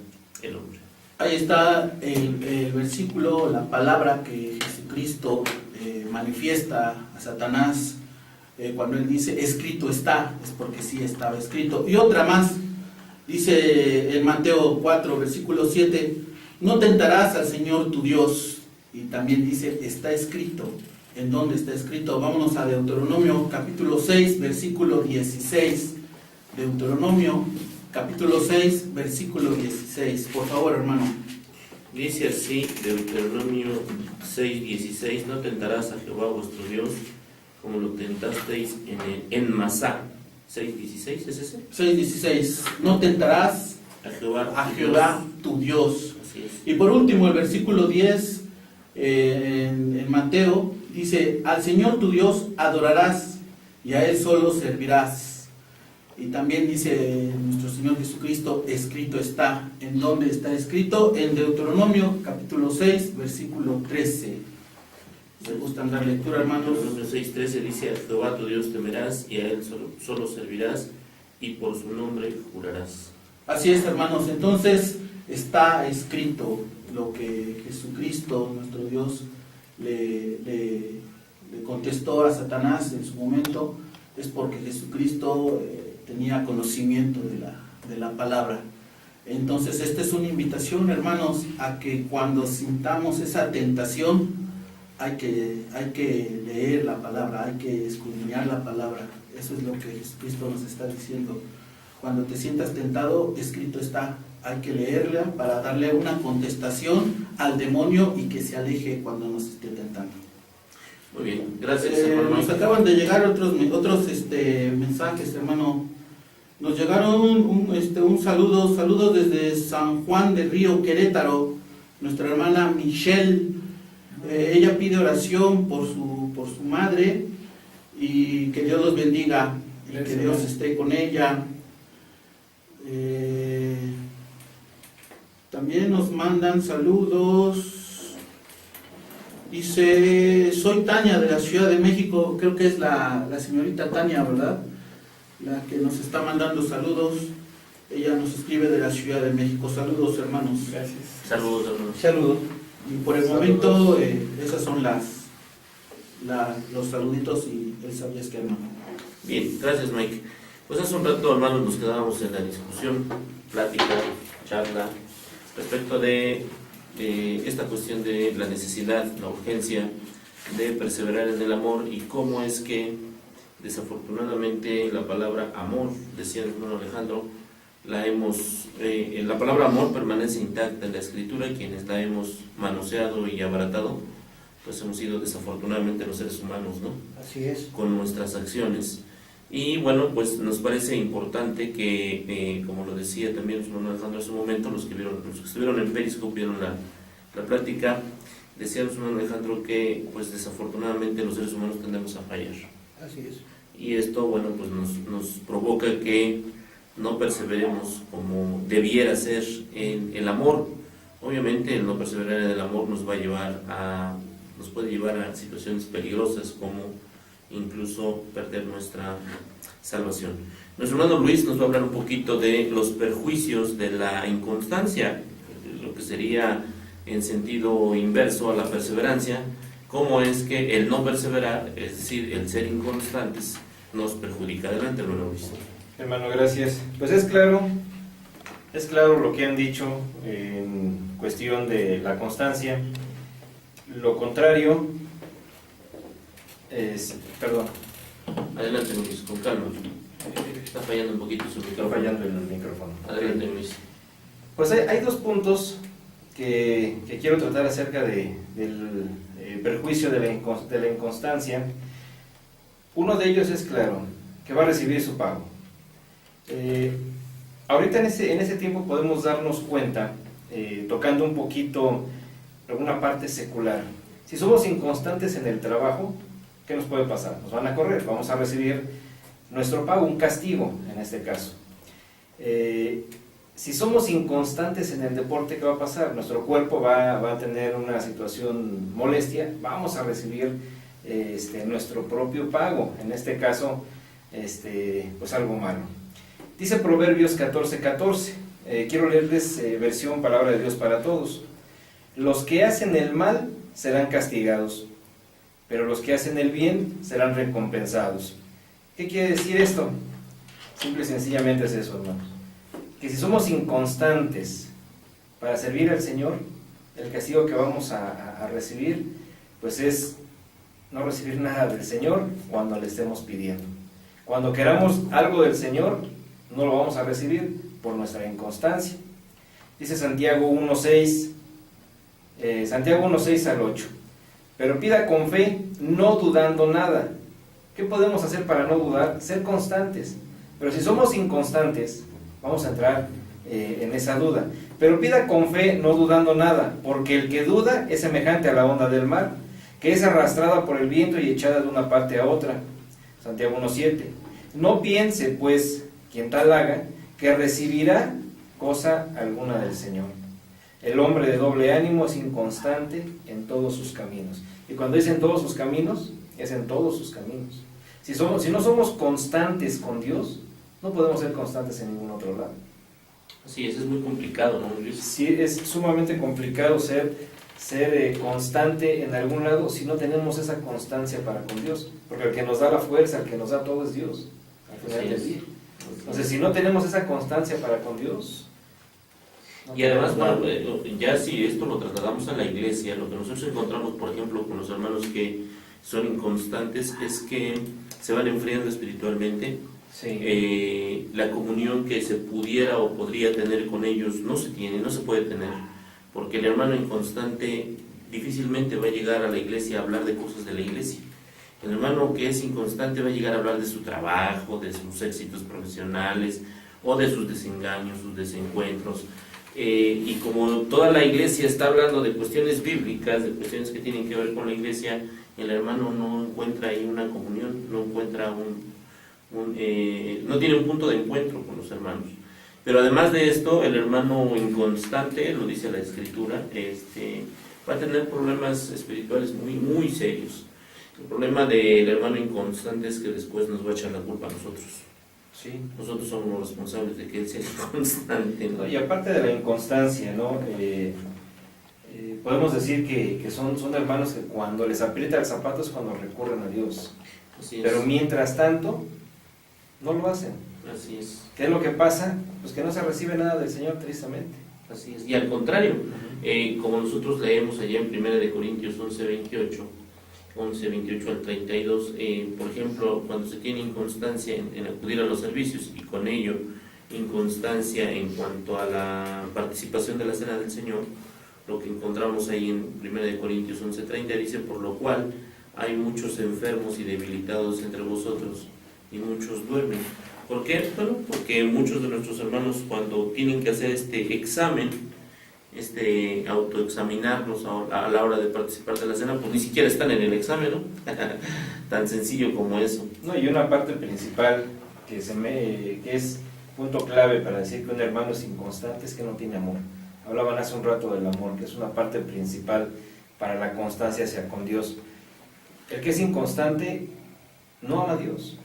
el hombre. Ahí está el versículo, la palabra que Jesucristo manifiesta a Satanás cuando él dice, escrito está, es porque sí estaba escrito. Y otra más, dice en Mateo 4, versículo 7, no tentarás al Señor tu Dios. Y también dice, está escrito. ¿En dónde está escrito? Vámonos a Deuteronomio capítulo 6, versículo 16. Deuteronomio capítulo 6, versículo 16. Por favor, hermano. Dice así, Deuteronomio 6:16, no tentarás a Jehová vuestro Dios como lo tentasteis en Masá. 6:16, ¿es ese? 6:16, no tentarás A Jehová tu Dios. Así es. Y por último, el versículo 10 en Mateo dice, al Señor tu Dios adorarás y a Él solo servirás. Y también dice nuestro Señor Señor Jesucristo, escrito está. ¿En dónde está escrito? En Deuteronomio capítulo 6, versículo 13. ¿Me gustan dar lectura, hermanos? Deuteronomio 6:13 dice: a Jehová tu Dios temerás y a él solo servirás y por su nombre jurarás. Así es, hermanos. Entonces está escrito lo que Jesucristo, nuestro Dios, le contestó a Satanás en su momento. Es porque Jesucristo tenía conocimiento de la palabra. Entonces esta es una invitación, hermanos, a que cuando sintamos esa tentación hay que leer la palabra, hay que escudriñar la palabra. Eso es lo que Jesucristo nos está diciendo. Cuando te sientas tentado, escrito está. Hay que leerla para darle una contestación al demonio y que se aleje cuando nos esté tentando. Muy bien, gracias, hermano. Nos acaban de llegar otros mensajes, hermano. Nos llegaron un saludo desde San Juan del Río, Querétaro. Nuestra hermana Michelle, ella pide oración por su madre y que Dios los bendiga y que Dios esté con ella. También nos mandan saludos. Dice: soy Tania de la Ciudad de México. Creo que es la señorita Tania, ¿verdad? La que nos está mandando saludos. Ella nos escribe de la Ciudad de México. Saludos, hermanos. Gracias. Saludos, hermanos. Saludos. Y por el momento esas son los saluditos y el sabías que, hermano. Bien, gracias, Mike. Pues hace un rato, hermanos, nos quedábamos en la discusión, plática, charla, respecto de esta cuestión de la necesidad, la urgencia de perseverar en el amor y cómo es que, desafortunadamente, la palabra amor, decía el hermano Alejandro, la palabra amor permanece intacta en la Escritura. Quienes la hemos manoseado y abaratado, pues hemos sido desafortunadamente los seres humanos, ¿no? Así es. Con nuestras acciones. Y bueno, pues nos parece importante que, como lo decía también el hermano Alejandro hace un momento, los que estuvieron en Periscope vieron la plática, decía el hermano Alejandro que pues desafortunadamente los seres humanos tendemos a fallar. Así es. Y esto, bueno, pues nos provoca que no perseveremos como debiera ser en el amor. Obviamente el no perseverar en el amor nos puede llevar a situaciones peligrosas, como incluso perder nuestra salvación. Nuestro hermano Luis nos va a hablar un poquito de los perjuicios de la inconstancia, lo que sería en sentido inverso a la perseverancia, cómo es que el no perseverar, es decir, el ser inconstantes, nos perjudica. Adelante, hermano Luis. Hermano, gracias. Pues es claro lo que han dicho en cuestión de la constancia. Lo contrario perdón. Adelante, Luis, con calma. Está fallando un poquito su micrófono. Está fallando el micrófono. Adelante, Luis. Pues hay dos puntos que quiero tratar acerca del perjuicio de la inconstancia. Uno de ellos es claro, que va a recibir su pago. Ahorita en ese tiempo podemos darnos cuenta, tocando un poquito alguna parte secular. Si somos inconstantes en el trabajo, ¿qué nos puede pasar? Nos van a correr, vamos a recibir nuestro pago, un castigo en este caso. Si somos inconstantes en el deporte, ¿qué va a pasar? Nuestro cuerpo va a tener una situación molestia, vamos a recibir nuestro propio pago, en este caso, pues algo malo. Dice Proverbios 14:14, quiero leerles versión Palabra de Dios para Todos. Los que hacen el mal serán castigados, pero los que hacen el bien serán recompensados. ¿Qué quiere decir esto? Simple y sencillamente es eso, hermanos. Que si somos inconstantes para servir al Señor, el castigo que vamos a recibir, pues es no recibir nada del Señor cuando le estemos pidiendo. Cuando queramos algo del Señor, no lo vamos a recibir por nuestra inconstancia. Dice Santiago 1:6, Santiago 1:6 al 8. Pero pida con fe, no dudando nada. ¿Qué podemos hacer para no dudar? Ser constantes. Pero si somos inconstantes, vamos a entrar en esa duda. Pero pida con fe, no dudando nada, porque el que duda es semejante a la onda del mar, que es arrastrada por el viento y echada de una parte a otra. Santiago 1:7. No piense, pues, quien tal haga, que recibirá cosa alguna del Señor. El hombre de doble ánimo es inconstante en todos sus caminos. Y cuando dice en todos sus caminos, es en todos sus caminos. Si no somos constantes con Dios, no podemos ser constantes en ningún otro lado. Así es muy complicado, ¿no, Luis? Sí, es sumamente complicado ser constante en algún lado si no tenemos esa constancia para con Dios, porque el que nos da la fuerza, el que nos da todo es Dios, al final del día. Entonces, si no tenemos esa constancia para con Dios, y además, bueno, ya si esto lo trasladamos a la iglesia, lo que nosotros encontramos, por ejemplo, con los hermanos que son inconstantes, es que se van enfriando espiritualmente. sí. La comunión que se pudiera o podría tener con ellos no se tiene, no se puede tener, porque el hermano inconstante difícilmente va a llegar a la iglesia a hablar de cosas de la iglesia. El hermano que es inconstante va a llegar a hablar de su trabajo, de sus éxitos profesionales o de sus desengaños, sus desencuentros. Y como toda la iglesia está hablando de cuestiones bíblicas, de cuestiones que tienen que ver con la iglesia, el hermano no encuentra ahí una comunión, no encuentra no tiene un punto de encuentro con los hermanos. Pero además de esto, el hermano inconstante, lo dice la Escritura, va a tener problemas espirituales muy, muy serios. El problema del hermano inconstante es que después nos va a echar la culpa a nosotros. Sí. Nosotros somos los responsables de que él sea inconstante, ¿no? Y aparte de la inconstancia, ¿no? Podemos decir que son hermanos que cuando les aprieta el zapato es cuando recurren a Dios. Así es. Pero mientras tanto, no lo hacen. Así es. ¿Qué es lo que pasa? Pues que no se recibe nada del Señor, tristemente. Así es. Y al contrario, como nosotros leemos allá en 1 de Corintios 11, 28 al 32, por ejemplo, cuando se tiene inconstancia en acudir a los servicios y con ello inconstancia en cuanto a la participación de la cena del Señor, lo que encontramos ahí en 1 de Corintios 11:30 dice: por lo cual hay muchos enfermos y debilitados entre vosotros y muchos duermen. ¿Por qué? Bueno, porque muchos de nuestros hermanos, cuando tienen que hacer este examen, autoexaminarnos a la hora de participar de la cena, pues ni siquiera están en el examen, ¿no? Tan sencillo como eso. No, y una parte principal que es punto clave para decir que un hermano es inconstante es que no tiene amor. Hablaban hace un rato del amor, que es una parte principal para la constancia hacia con Dios. El que es inconstante no ama a Dios.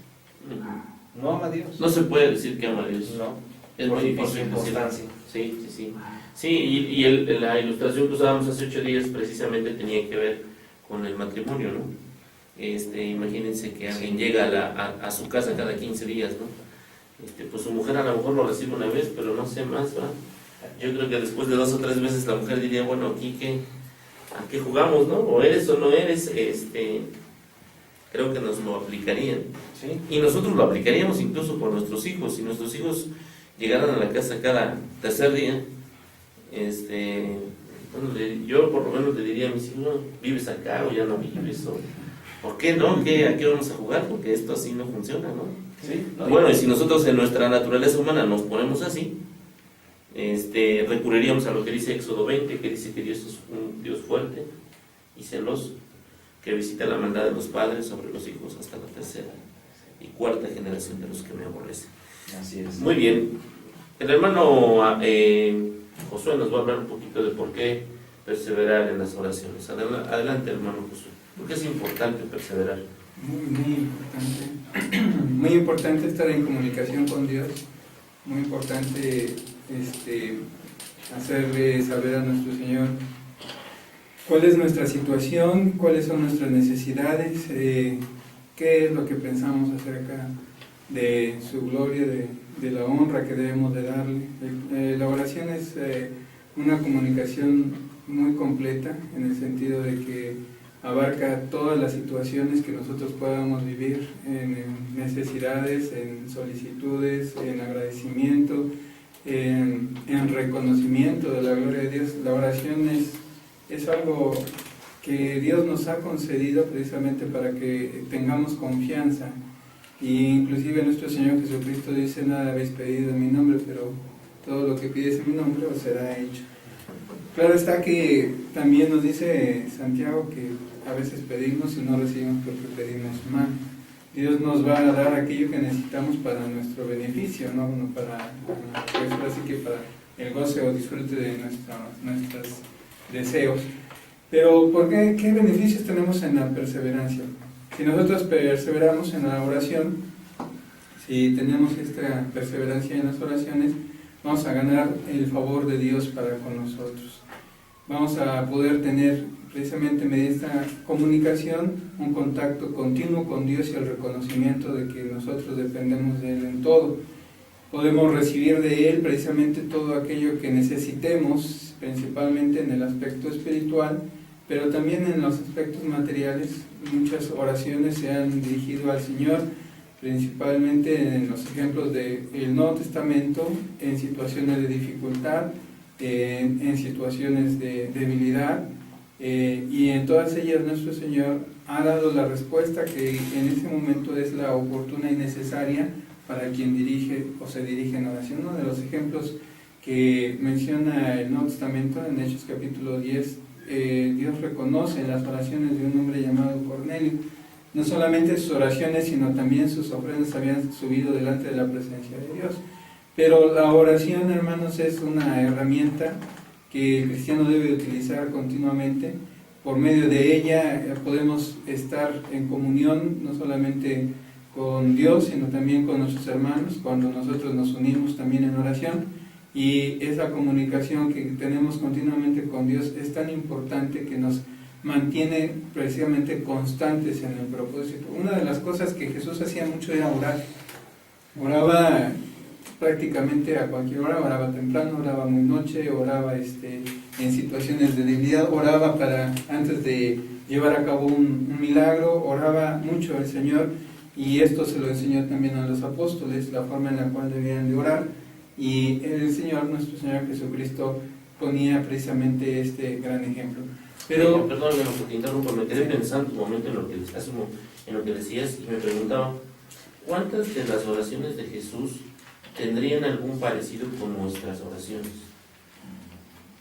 No ama a Dios. No se puede decir que ama a Dios. No. Es muy difícil por su decirlo. inconstancia. Sí. Sí, y la ilustración que usábamos hace 8 días precisamente tenía que ver con el matrimonio, ¿no? Imagínense que alguien llega a su casa cada 15 días, ¿no? Pues su mujer a lo mejor lo recibe una vez, pero no sé más, ¿va? Yo creo que después de 2 o 3 veces la mujer diría: bueno, aquí ¿a qué jugamos, no? O eres o no eres. Creo que nos lo aplicarían. ¿Sí? Y nosotros lo aplicaríamos incluso con nuestros hijos. Si nuestros hijos llegaran a la casa cada tercer día, bueno, yo por lo menos le diría a mis hijos: no, ¿vives acá o ya no vives? ¿Por qué no? ¿A qué vamos a jugar? Porque esto así no funciona, ¿no? ¿Sí? No, Bueno, y si nosotros en nuestra naturaleza humana nos ponemos así, recurriríamos a lo que dice Éxodo 20, que dice que Dios es un Dios fuerte y celoso, que visita la maldad de los padres sobre los hijos hasta la 3ª y 4ª generación de los que me aborrecen. Así es. Muy bien. El hermano Josué nos va a hablar un poquito de por qué perseverar en las oraciones. Adelante, hermano Josué. ¿Por qué es importante perseverar? Muy importante. Muy importante estar en comunicación con Dios. Muy importante hacerle saber a nuestro Señor cuál es nuestra situación, cuáles son nuestras necesidades, qué es lo que pensamos acerca de su gloria, de la honra que debemos de darle. La oración es una comunicación muy completa, en el sentido de que abarca todas las situaciones que nosotros podamos vivir, en necesidades, en solicitudes, en agradecimiento, en reconocimiento de la gloria de Dios. La oración es algo que Dios nos ha concedido precisamente para que tengamos confianza. Y inclusive nuestro Señor Jesucristo dice: nada habéis pedido en mi nombre, pero todo lo que pides en mi nombre os será hecho. Claro está que también nos dice Santiago que a veces pedimos y no recibimos porque pedimos mal. Dios nos va a dar aquello que necesitamos para nuestro beneficio, no para, pues, así que para el goce o disfrute de nuestros deseos. Pero ¿qué beneficios tenemos en la perseverancia? Si nosotros perseveramos en la oración, si tenemos esta perseverancia en las oraciones, vamos a ganar el favor de Dios para con nosotros. Vamos a poder tener precisamente mediante esta comunicación un contacto continuo con Dios y el reconocimiento de que nosotros dependemos de Él en todo. Podemos recibir de Él precisamente todo aquello que necesitemos, principalmente en el aspecto espiritual, pero también en los aspectos materiales. Muchas oraciones se han dirigido al Señor, principalmente en los ejemplos del Nuevo Testamento, en situaciones de dificultad, en situaciones de debilidad, y en todas ellas nuestro Señor ha dado la respuesta que en ese momento es la oportuna y necesaria para quien dirige o se dirige en oración. Uno de los ejemplos que menciona el Nuevo Testamento en Hechos capítulo 10, Dios reconoce en las oraciones de un hombre llamado Cornelio. No solamente sus oraciones, sino también sus ofrendas habían subido delante de la presencia de Dios. Pero la oración, hermanos, es una herramienta que el cristiano debe utilizar continuamente. Por medio de ella podemos estar en comunión, no solamente con Dios, sino también con nuestros hermanos, cuando nosotros nos unimos también en oración. Y esa comunicación que tenemos continuamente con Dios es tan importante que nos mantiene precisamente constantes en el propósito. Una de las cosas que Jesús hacía mucho era orar. Oraba prácticamente a cualquier hora, oraba temprano, oraba muy noche, oraba en situaciones de debilidad, oraba antes de llevar a cabo un milagro, oraba mucho al Señor, y esto se lo enseñó también a los apóstoles, la forma en la cual debían de orar, y el Señor, nuestro Señor Jesucristo, ponía precisamente este gran ejemplo. Pero, perdón, que te interrumpa, me quedé pensando un momento en lo que decías y me preguntaba, ¿cuántas de las oraciones de Jesús tendrían algún parecido con nuestras oraciones?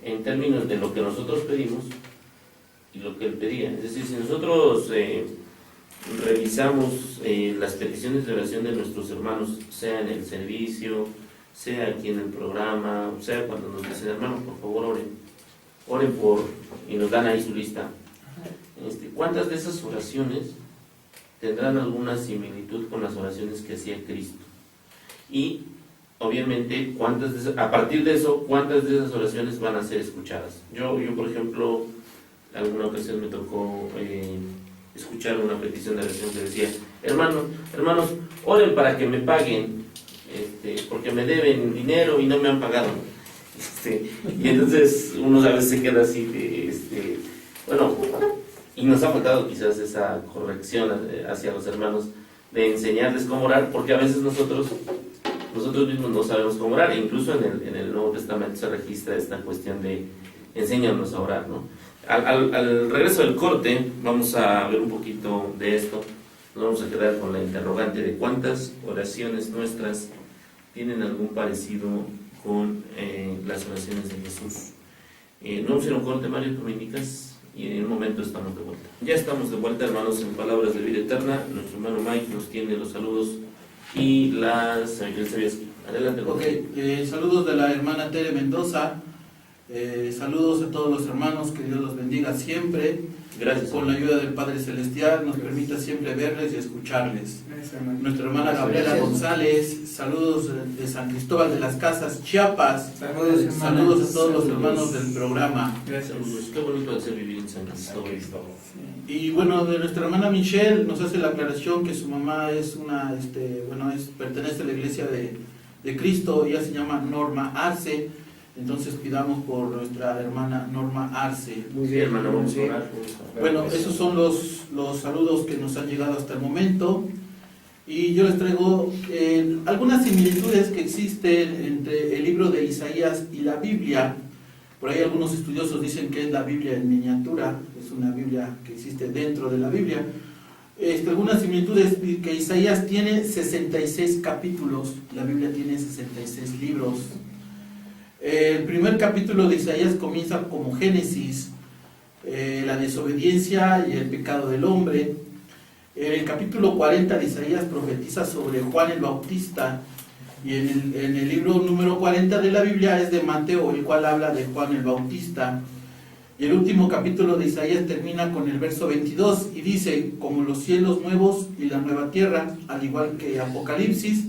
En términos de lo que nosotros pedimos y lo que Él pedía. Es decir, si nosotros revisamos las peticiones de oración de nuestros hermanos, sea en el servicio, sea aquí en el programa, sea cuando nos dicen, hermanos, por favor oren por, y nos dan ahí su lista. ¿Cuántas de esas oraciones tendrán alguna similitud con las oraciones que hacía Cristo? Y obviamente, a partir de eso, ¿cuántas de esas oraciones van a ser escuchadas? Yo por ejemplo, en alguna ocasión me tocó escuchar una petición de oración que decía, hermanos, oren para que me paguen, porque me deben dinero y no me han pagado. Y entonces uno a veces se queda así, bueno, y nos ha faltado quizás esa corrección hacia los hermanos de enseñarles cómo orar, porque a veces nosotros mismos no sabemos cómo orar, e incluso en el Nuevo Testamento se registra esta cuestión de enséñanos a orar, ¿no? Al regreso del corte vamos a ver un poquito de esto. Nos vamos a quedar con la interrogante de cuántas oraciones nuestras tienen algún parecido con las oraciones de Jesús. No vamos a ir a un corte, Mario, tú me indicas, y en un momento estamos de vuelta. Ya estamos de vuelta, hermanos, en Palabras de Vida Eterna. Nuestro hermano Mike nos tiene los saludos y las... Adelante. Ok, saludos de la hermana Tere Mendoza. Saludos a todos los hermanos, que Dios los bendiga siempre. Gracias. Con la ayuda del Padre Celestial nos permita siempre verles y escucharles. gracias, Nuestra hermana Gabriela González, saludos de San Cristóbal de las Casas, Chiapas. Saludos, hermanas. Saludos a todos los hermanos del programa. Gracias. Saludos. Qué bonito de ser vivir en San Cristóbal. Y bueno, de nuestra hermana Michelle nos hace la aclaración que su mamá es pertenece a la iglesia de Cristo. Ella se llama Norma Arce. Entonces pidamos por nuestra hermana Norma Arce. Muy Sí, bien, hermano, vamos a orar. Bueno, esos son los saludos que nos han llegado hasta el momento. Y yo les traigo algunas similitudes que existen entre el libro de Isaías y la Biblia. Por ahí algunos estudiosos dicen que es la Biblia en miniatura, es una Biblia que existe dentro de la Biblia. Algunas similitudes, que Isaías tiene 66 capítulos, la Biblia tiene 66 libros. El primer capítulo de Isaías comienza como Génesis, la desobediencia y el pecado del hombre. En el capítulo 40 de Isaías profetiza sobre Juan el Bautista, y en el libro número 40 de la Biblia es de Mateo, el cual habla de Juan el Bautista. Y el último capítulo de Isaías termina con el verso 22 y dice, como los cielos nuevos y la nueva tierra, al igual que Apocalipsis.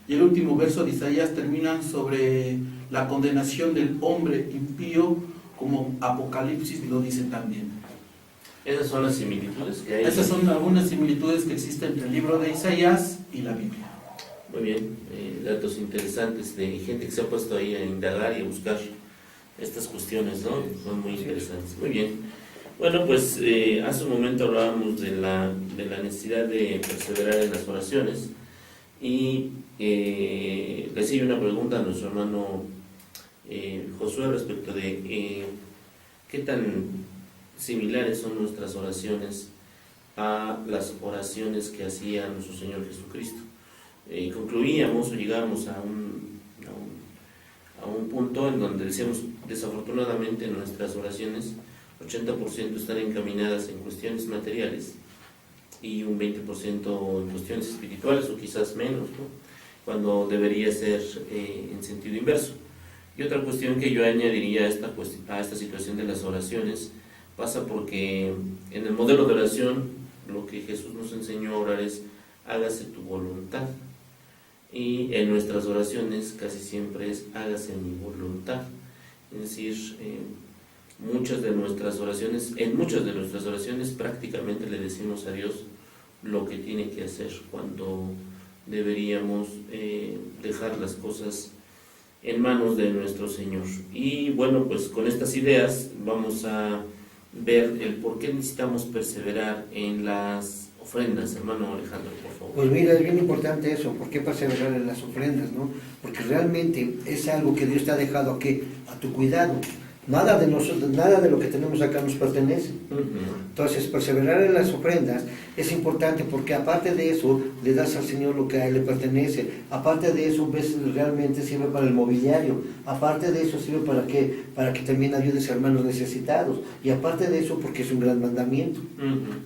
Y el último verso de Isaías termina sobre la condenación del hombre impío, como Apocalipsis lo dice también. Esas son las similitudes que hay. Esas son algunas similitudes que existen entre el libro de Isaías y la Biblia. Muy bien, datos interesantes de gente que se ha puesto ahí a indagar y a buscar estas cuestiones, ¿no? Son muy interesantes. Muy bien. Bueno, pues hace un momento hablábamos de la necesidad de perseverar en las oraciones y le sigue una pregunta a nuestro hermano Josué respecto de qué tan similares son nuestras oraciones a las oraciones que hacía nuestro Señor Jesucristo. Concluíamos o llegábamos a un punto en donde decíamos, desafortunadamente nuestras oraciones 80% están encaminadas en cuestiones materiales y un 20% en cuestiones espirituales, o quizás menos, ¿no? Cuando debería ser en sentido inverso. Y otra cuestión que yo añadiría a esta situación de las oraciones pasa porque en el modelo de oración lo que Jesús nos enseñó a orar es hágase tu voluntad, y en nuestras oraciones casi siempre es hágase mi voluntad. Es decir, en muchas de nuestras oraciones prácticamente le decimos a Dios lo que tiene que hacer, cuando deberíamos dejar las cosas en manos de nuestro Señor. Y bueno, pues con estas ideas vamos a ver el por qué necesitamos perseverar en las ofrendas. Hermano Alejandro, por favor. Pues mira, es bien importante eso. ¿Por qué perseverar en las ofrendas, no? Porque realmente es algo que Dios te ha dejado aquí a tu cuidado. Nada de nosotros, nada de lo que tenemos acá nos pertenece. Entonces, perseverar en las ofrendas es importante porque aparte de eso, le das al Señor lo que a Él le pertenece. Aparte de eso, ves, realmente sirve para el mobiliario. Aparte de eso, sirve para que también ayudes a hermanos necesitados. Y aparte de eso, porque es un gran mandamiento,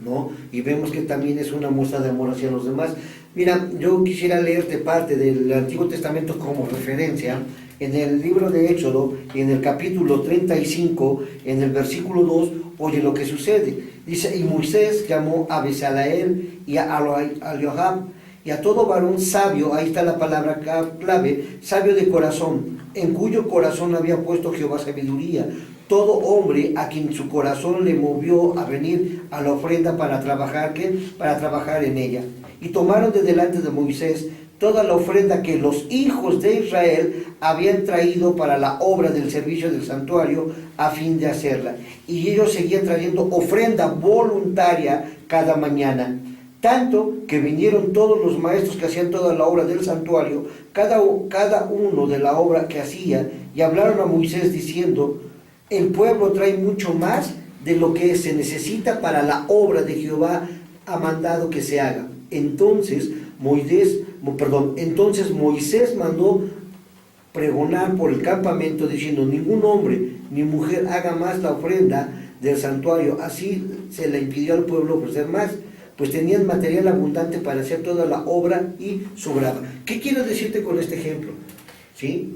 ¿no? Y vemos que también es una muestra de amor hacia los demás. Mira, yo quisiera leerte parte del Antiguo Testamento como referencia. En el libro de Éxodo, en el capítulo 35, en el versículo 2, oye lo que sucede. Dice, y Moisés llamó a Bezaleel y a Aholiab y a todo varón sabio, ahí está la palabra clave, sabio de corazón, en cuyo corazón había puesto Jehová sabiduría. Todo hombre a quien su corazón le movió a venir a la ofrenda para trabajar, ¿qué? Para trabajar en ella. Y tomaron de delante de Moisés toda la ofrenda que los hijos de Israel habían traído para la obra del servicio del santuario a fin de hacerla. Y ellos seguían trayendo ofrenda voluntaria cada mañana. Tanto que vinieron todos los maestros que hacían toda la obra del santuario, cada uno de la obra que hacía, y hablaron a Moisés diciendo, el pueblo trae mucho más de lo que se necesita para la obra de Jehová ha mandado que se haga. Entonces Moisés mandó pregonar por el campamento diciendo, ningún hombre ni mujer haga más la ofrenda del santuario. Así se le impidió al pueblo ofrecer más, pues tenían material abundante para hacer toda la obra y sobraba. ¿Qué quiero decirte con este ejemplo? ¿Sí?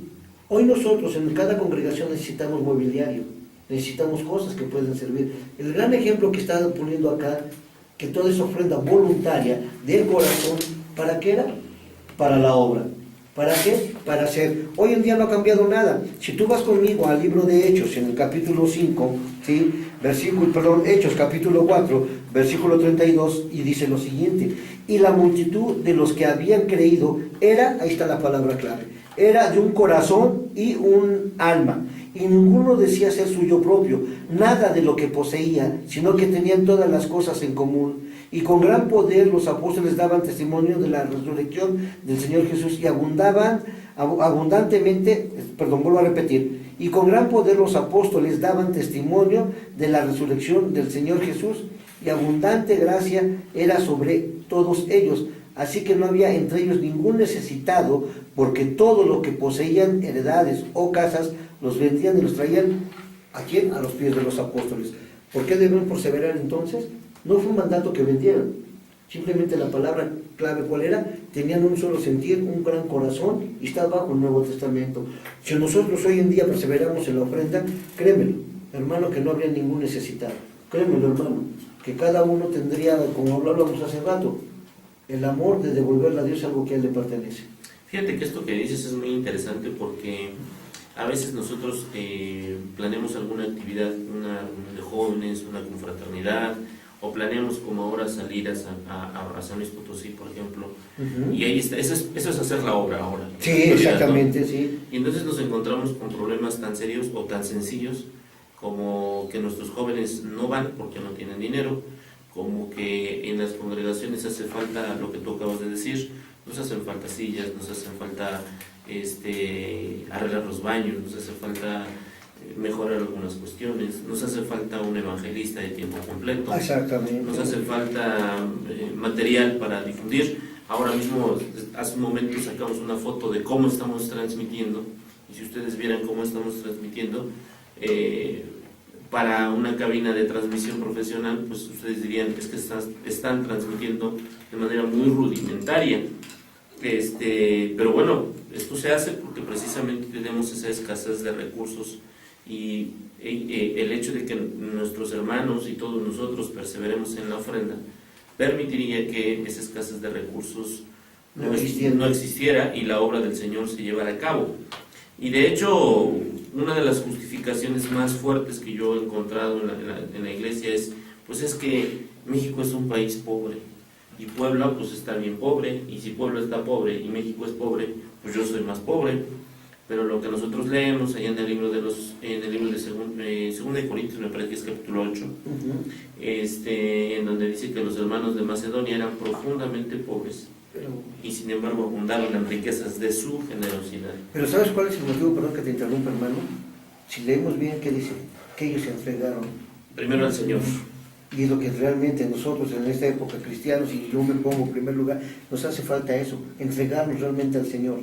Hoy nosotros en cada congregación necesitamos mobiliario, necesitamos cosas que pueden servir. El gran ejemplo que está poniendo acá, que toda esa ofrenda voluntaria del corazón, ¿para qué era? Para la obra. ¿Para qué? Para hacer. Hoy en día no ha cambiado nada. Si tú vas conmigo al libro de Hechos, en el capítulo 5, ¿sí? Hechos capítulo 4, versículo 32, y dice lo siguiente, y la multitud de los que habían creído era, ahí está la palabra clave, era de un corazón y un alma, y ninguno decía ser suyo propio, nada de lo que poseía, sino que tenían todas las cosas en común. Y con gran poder los apóstoles daban testimonio de la resurrección del Señor Jesús y y con gran poder los apóstoles daban testimonio de la resurrección del Señor Jesús y abundante gracia era sobre todos ellos. Así que no había entre ellos ningún necesitado, porque todo lo que poseían, heredades o casas, los vendían y los traían, ¿a quién? A los pies de los apóstoles. ¿Por qué deben perseverar entonces? No fue un mandato que vendieran, Simplemente la palabra clave, ¿cuál era? Tenían un solo sentir, un gran corazón, y está bajo el Nuevo Testamento. Si nosotros hoy en día perseveramos en la ofrenda, créemelo, hermano, que no habría ningún necesitado. Créemelo, hermano, que cada uno tendría, como hablábamos hace rato, el amor de devolverle a Dios algo que a Él le pertenece. Fíjate que esto que dices es muy interesante porque a veces nosotros planeamos alguna actividad, una reunión de jóvenes, una confraternidad, o planeamos como ahora salir a San Luis Potosí, por ejemplo, y ahí está, eso es hacer la obra ahora. Sí, exactamente, sí. Y entonces nos encontramos con problemas tan serios o tan sencillos como que nuestros jóvenes no van porque no tienen dinero, como que en las congregaciones hace falta lo que tú acabas de decir, nos hacen falta sillas, nos hacen falta arreglar los baños, nos hace falta mejorar algunas cuestiones, nos hace falta un evangelista de tiempo completo, Exactamente. nos hace falta material para difundir. Ahora mismo, hace un momento sacamos una foto de cómo estamos transmitiendo, y si ustedes vieran cómo estamos transmitiendo, para una cabina de transmisión profesional, pues ustedes dirían que es que están transmitiendo de manera muy rudimentaria. Pero bueno, esto se hace porque precisamente tenemos esa escasez de recursos, y el hecho de que nuestros hermanos y todos nosotros perseveremos en la ofrenda permitiría que esa escasez de recursos no existiera y la obra del Señor se llevara a cabo. Y de hecho, una de las justificaciones más fuertes que yo he encontrado en la iglesia es que México es un país pobre y Puebla pues está bien pobre, y si Puebla está pobre y México es pobre, pues yo soy más pobre. Pero lo que nosotros leemos allá en el libro de Segunda de Corintios, me parece que es capítulo 8, en donde dice que los hermanos de Macedonia eran profundamente pobres y sin embargo abundaron en riquezas de su generosidad. Pero ¿sabes cuál es el motivo? Perdón que te interrumpa, hermano. Si leemos bien, ¿qué dice? Que ellos se entregaron Primero al Señor. Y es lo que realmente nosotros en esta época cristianos, y yo me pongo en primer lugar, nos hace falta eso, entregarnos realmente al Señor.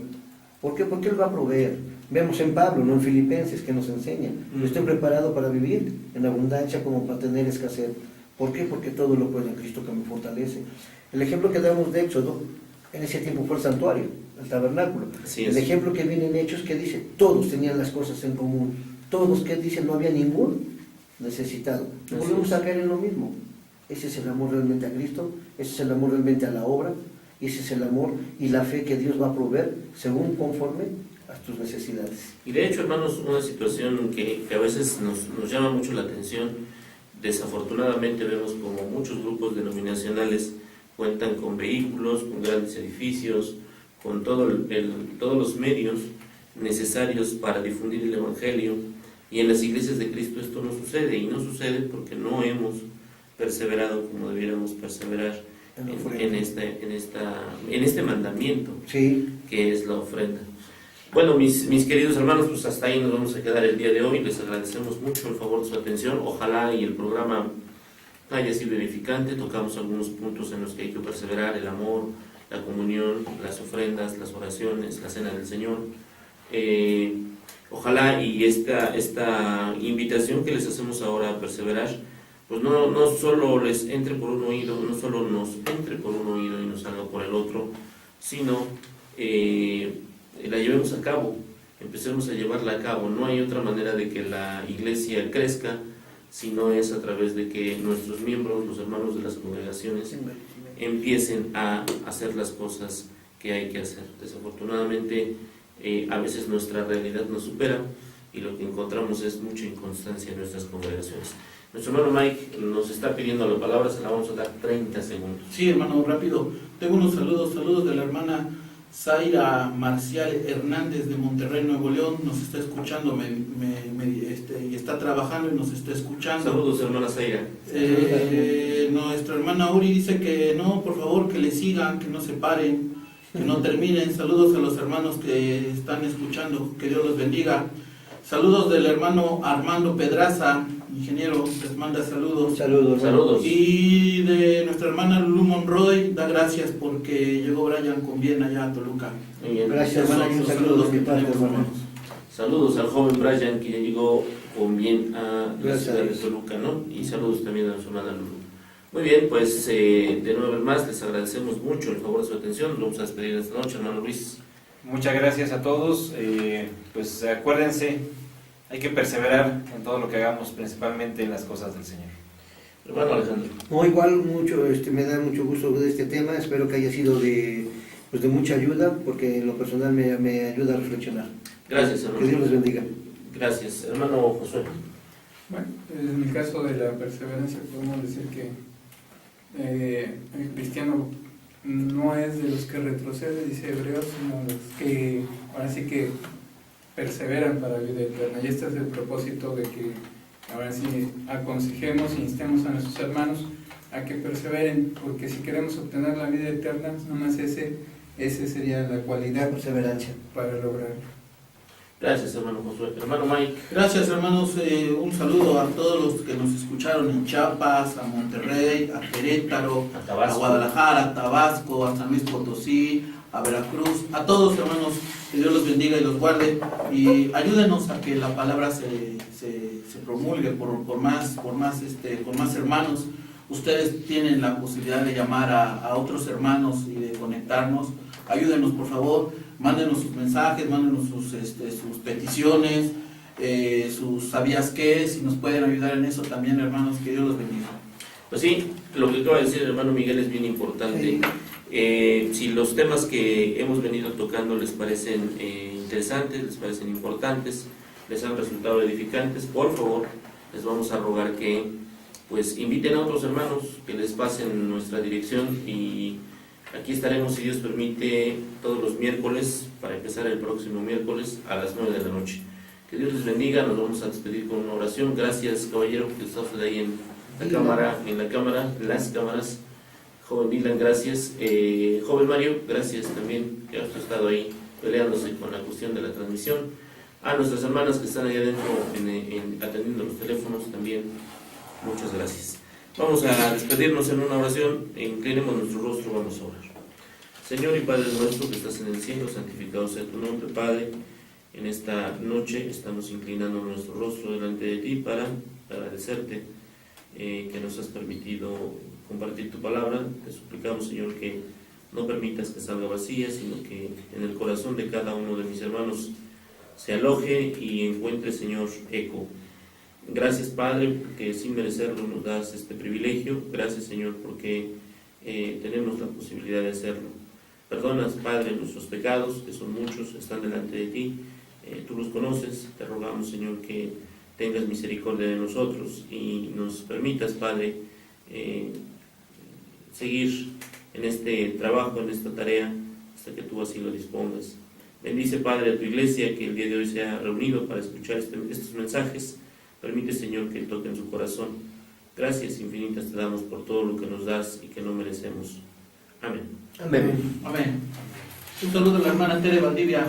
¿Por qué? Porque Él va a proveer. Vemos en Pablo, no en Filipenses, que nos enseña: yo estoy preparado para vivir en abundancia como para tener escasez. ¿Por qué? Porque todo lo puedo en Cristo que me fortalece. El ejemplo que damos de Éxodo, en ese tiempo fue el santuario, el tabernáculo. El ejemplo que viene en Hechos, que dice, todos tenían las cosas en común. Todos, que dice, no había ningún necesitado. Volvemos a caer en lo mismo. Ese es el amor realmente a Cristo, ese es el amor realmente a la obra, y ese es el amor y la fe que Dios va a proveer según conforme a tus necesidades. Y de hecho, hermanos, una situación que a veces nos llama mucho la atención, desafortunadamente vemos como muchos grupos denominacionales cuentan con vehículos, con grandes edificios, con todos los medios necesarios para difundir el Evangelio, y en las iglesias de Cristo esto no sucede, y no sucede porque no hemos perseverado como debiéramos perseverar en este mandamiento, sí, que es la ofrenda. Bueno, mis queridos hermanos, pues hasta ahí nos vamos a quedar el día de hoy. Les agradecemos mucho el favor de su atención. Ojalá y el programa haya sido edificante. Tocamos algunos puntos en los que hay que perseverar: el amor, la comunión, las ofrendas, las oraciones, la cena del Señor. Ojalá y esta invitación que les hacemos ahora a perseverar, pues no solo les entre por un oído, no solo nos entre por un oído y nos salga por el otro, sino la llevemos a cabo, empecemos a llevarla a cabo. No hay otra manera de que la iglesia crezca si no es a través de que nuestros miembros, los hermanos de las congregaciones, empiecen a hacer las cosas que hay que hacer. Desafortunadamente, a veces nuestra realidad nos supera y lo que encontramos es mucha inconstancia en nuestras congregaciones. Nuestro hermano Mike nos está pidiendo la palabra, se la vamos a dar 30 segundos. Sí, hermano, rápido. Tengo unos saludos de la hermana Zaira Marcial Hernández de Monterrey, Nuevo León. Nos está escuchando y está trabajando y nos está escuchando. Saludos, hermana Zaira. Nuestra hermana Uri dice que no, por favor, que le sigan, que no se paren, que no terminen. Saludos a los hermanos que están escuchando, que Dios los bendiga. Saludos del hermano Armando Pedraza, ingeniero, les manda saludos. Saludos. Y de nuestra hermana Lulu Monroy, da gracias porque llegó Brian con bien allá a Toluca. Muy bien. Gracias, hermana, y un saludo de mi parte, hermano. Saludos al joven Brian, que ya llegó con bien a la Gracias ciudad a de Dios. Toluca, ¿no? Y saludos también a su hermana Lulu. Muy bien, pues de nuevo vez más les agradecemos mucho el favor de su atención. Nos vamos a despedir esta noche, hermano Luis. Muchas gracias a todos. Pues acuérdense, hay que perseverar en todo lo que hagamos, principalmente en las cosas del Señor. Hermano Alejandro. No, igual mucho, me da mucho gusto de este tema, espero que haya sido de mucha ayuda, porque en lo personal me ayuda a reflexionar. Gracias, hermano. Que Dios les bendiga. Gracias. Hermano Josué. Bueno, en el caso de la perseverancia podemos decir que el cristiano no es de los que retrocede, dice Hebreos, sino los que ahora sí que perseveran para la vida eterna. Y este es el propósito de que ahora sí aconsejemos e instemos a nuestros hermanos a que perseveren, porque si queremos obtener la vida eterna, nomás ese sería la cualidad Perseverancia. para lograrlo. Gracias, hermano Josué. Hermano Mike. Gracias, hermanos. Un saludo a todos los que nos escucharon en Chiapas, a Monterrey, a Querétaro, A Tabasco. a Guadalajara, a Tabasco, a San Luis Potosí, a Veracruz, a todos, hermanos, que Dios los bendiga y los guarde, y ayúdenos a que la palabra se promulgue con más hermanos. Ustedes tienen la posibilidad de llamar a otros hermanos y de conectarnos. Ayúdenos, por favor, mándenos sus mensajes, mándenos sus peticiones, sus sabías qué, si nos pueden ayudar en eso también, hermanos, que Dios los bendiga. Pues sí, lo que acaba de decir el hermano Miguel es bien importante. Si los temas que hemos venido tocando les parecen interesantes, les parecen importantes, les han resultado edificantes, por favor, les vamos a rogar que pues inviten a otros hermanos, que les pasen nuestra dirección, y aquí estaremos, si Dios permite, todos los miércoles, para empezar el próximo miércoles a las 9 de la noche. Que Dios les bendiga. Nos vamos a despedir con una oración. Gracias, caballero, que está usted ahí en las cámaras. Joven Dylan, gracias. Joven Mario, gracias también, que has estado ahí peleándose con la cuestión de la transmisión. A nuestras hermanas que están ahí adentro atendiendo los teléfonos también, muchas gracias. Vamos a despedirnos en una oración. Inclinemos nuestro rostro, vamos a orar. Señor y Padre nuestro que estás en el cielo, santificado sea tu nombre, Padre. En esta noche estamos inclinando nuestro rostro delante de ti para agradecerte que nos has permitido compartir tu palabra. Te suplicamos, Señor, que no permitas que salga vacía, sino que en el corazón de cada uno de mis hermanos se aloje y encuentre, Señor, eco. Gracias, Padre, porque sin merecerlo nos das este privilegio. Gracias, Señor, porque tenemos la posibilidad de hacerlo. Perdonas, Padre, nuestros pecados, que son muchos, están delante de ti. Tú los conoces. Te rogamos, Señor, que tengas misericordia de nosotros y nos permitas, Padre, seguir en este trabajo, en esta tarea, hasta que tú así lo dispongas. Bendice, Padre, a tu iglesia que el día de hoy se ha reunido para escuchar estos mensajes. Permite, Señor, que toquen su corazón. Gracias infinitas te damos por todo lo que nos das y que no merecemos. Amén. Amén. Amén. Un saludo a la hermana Tere Valdivia.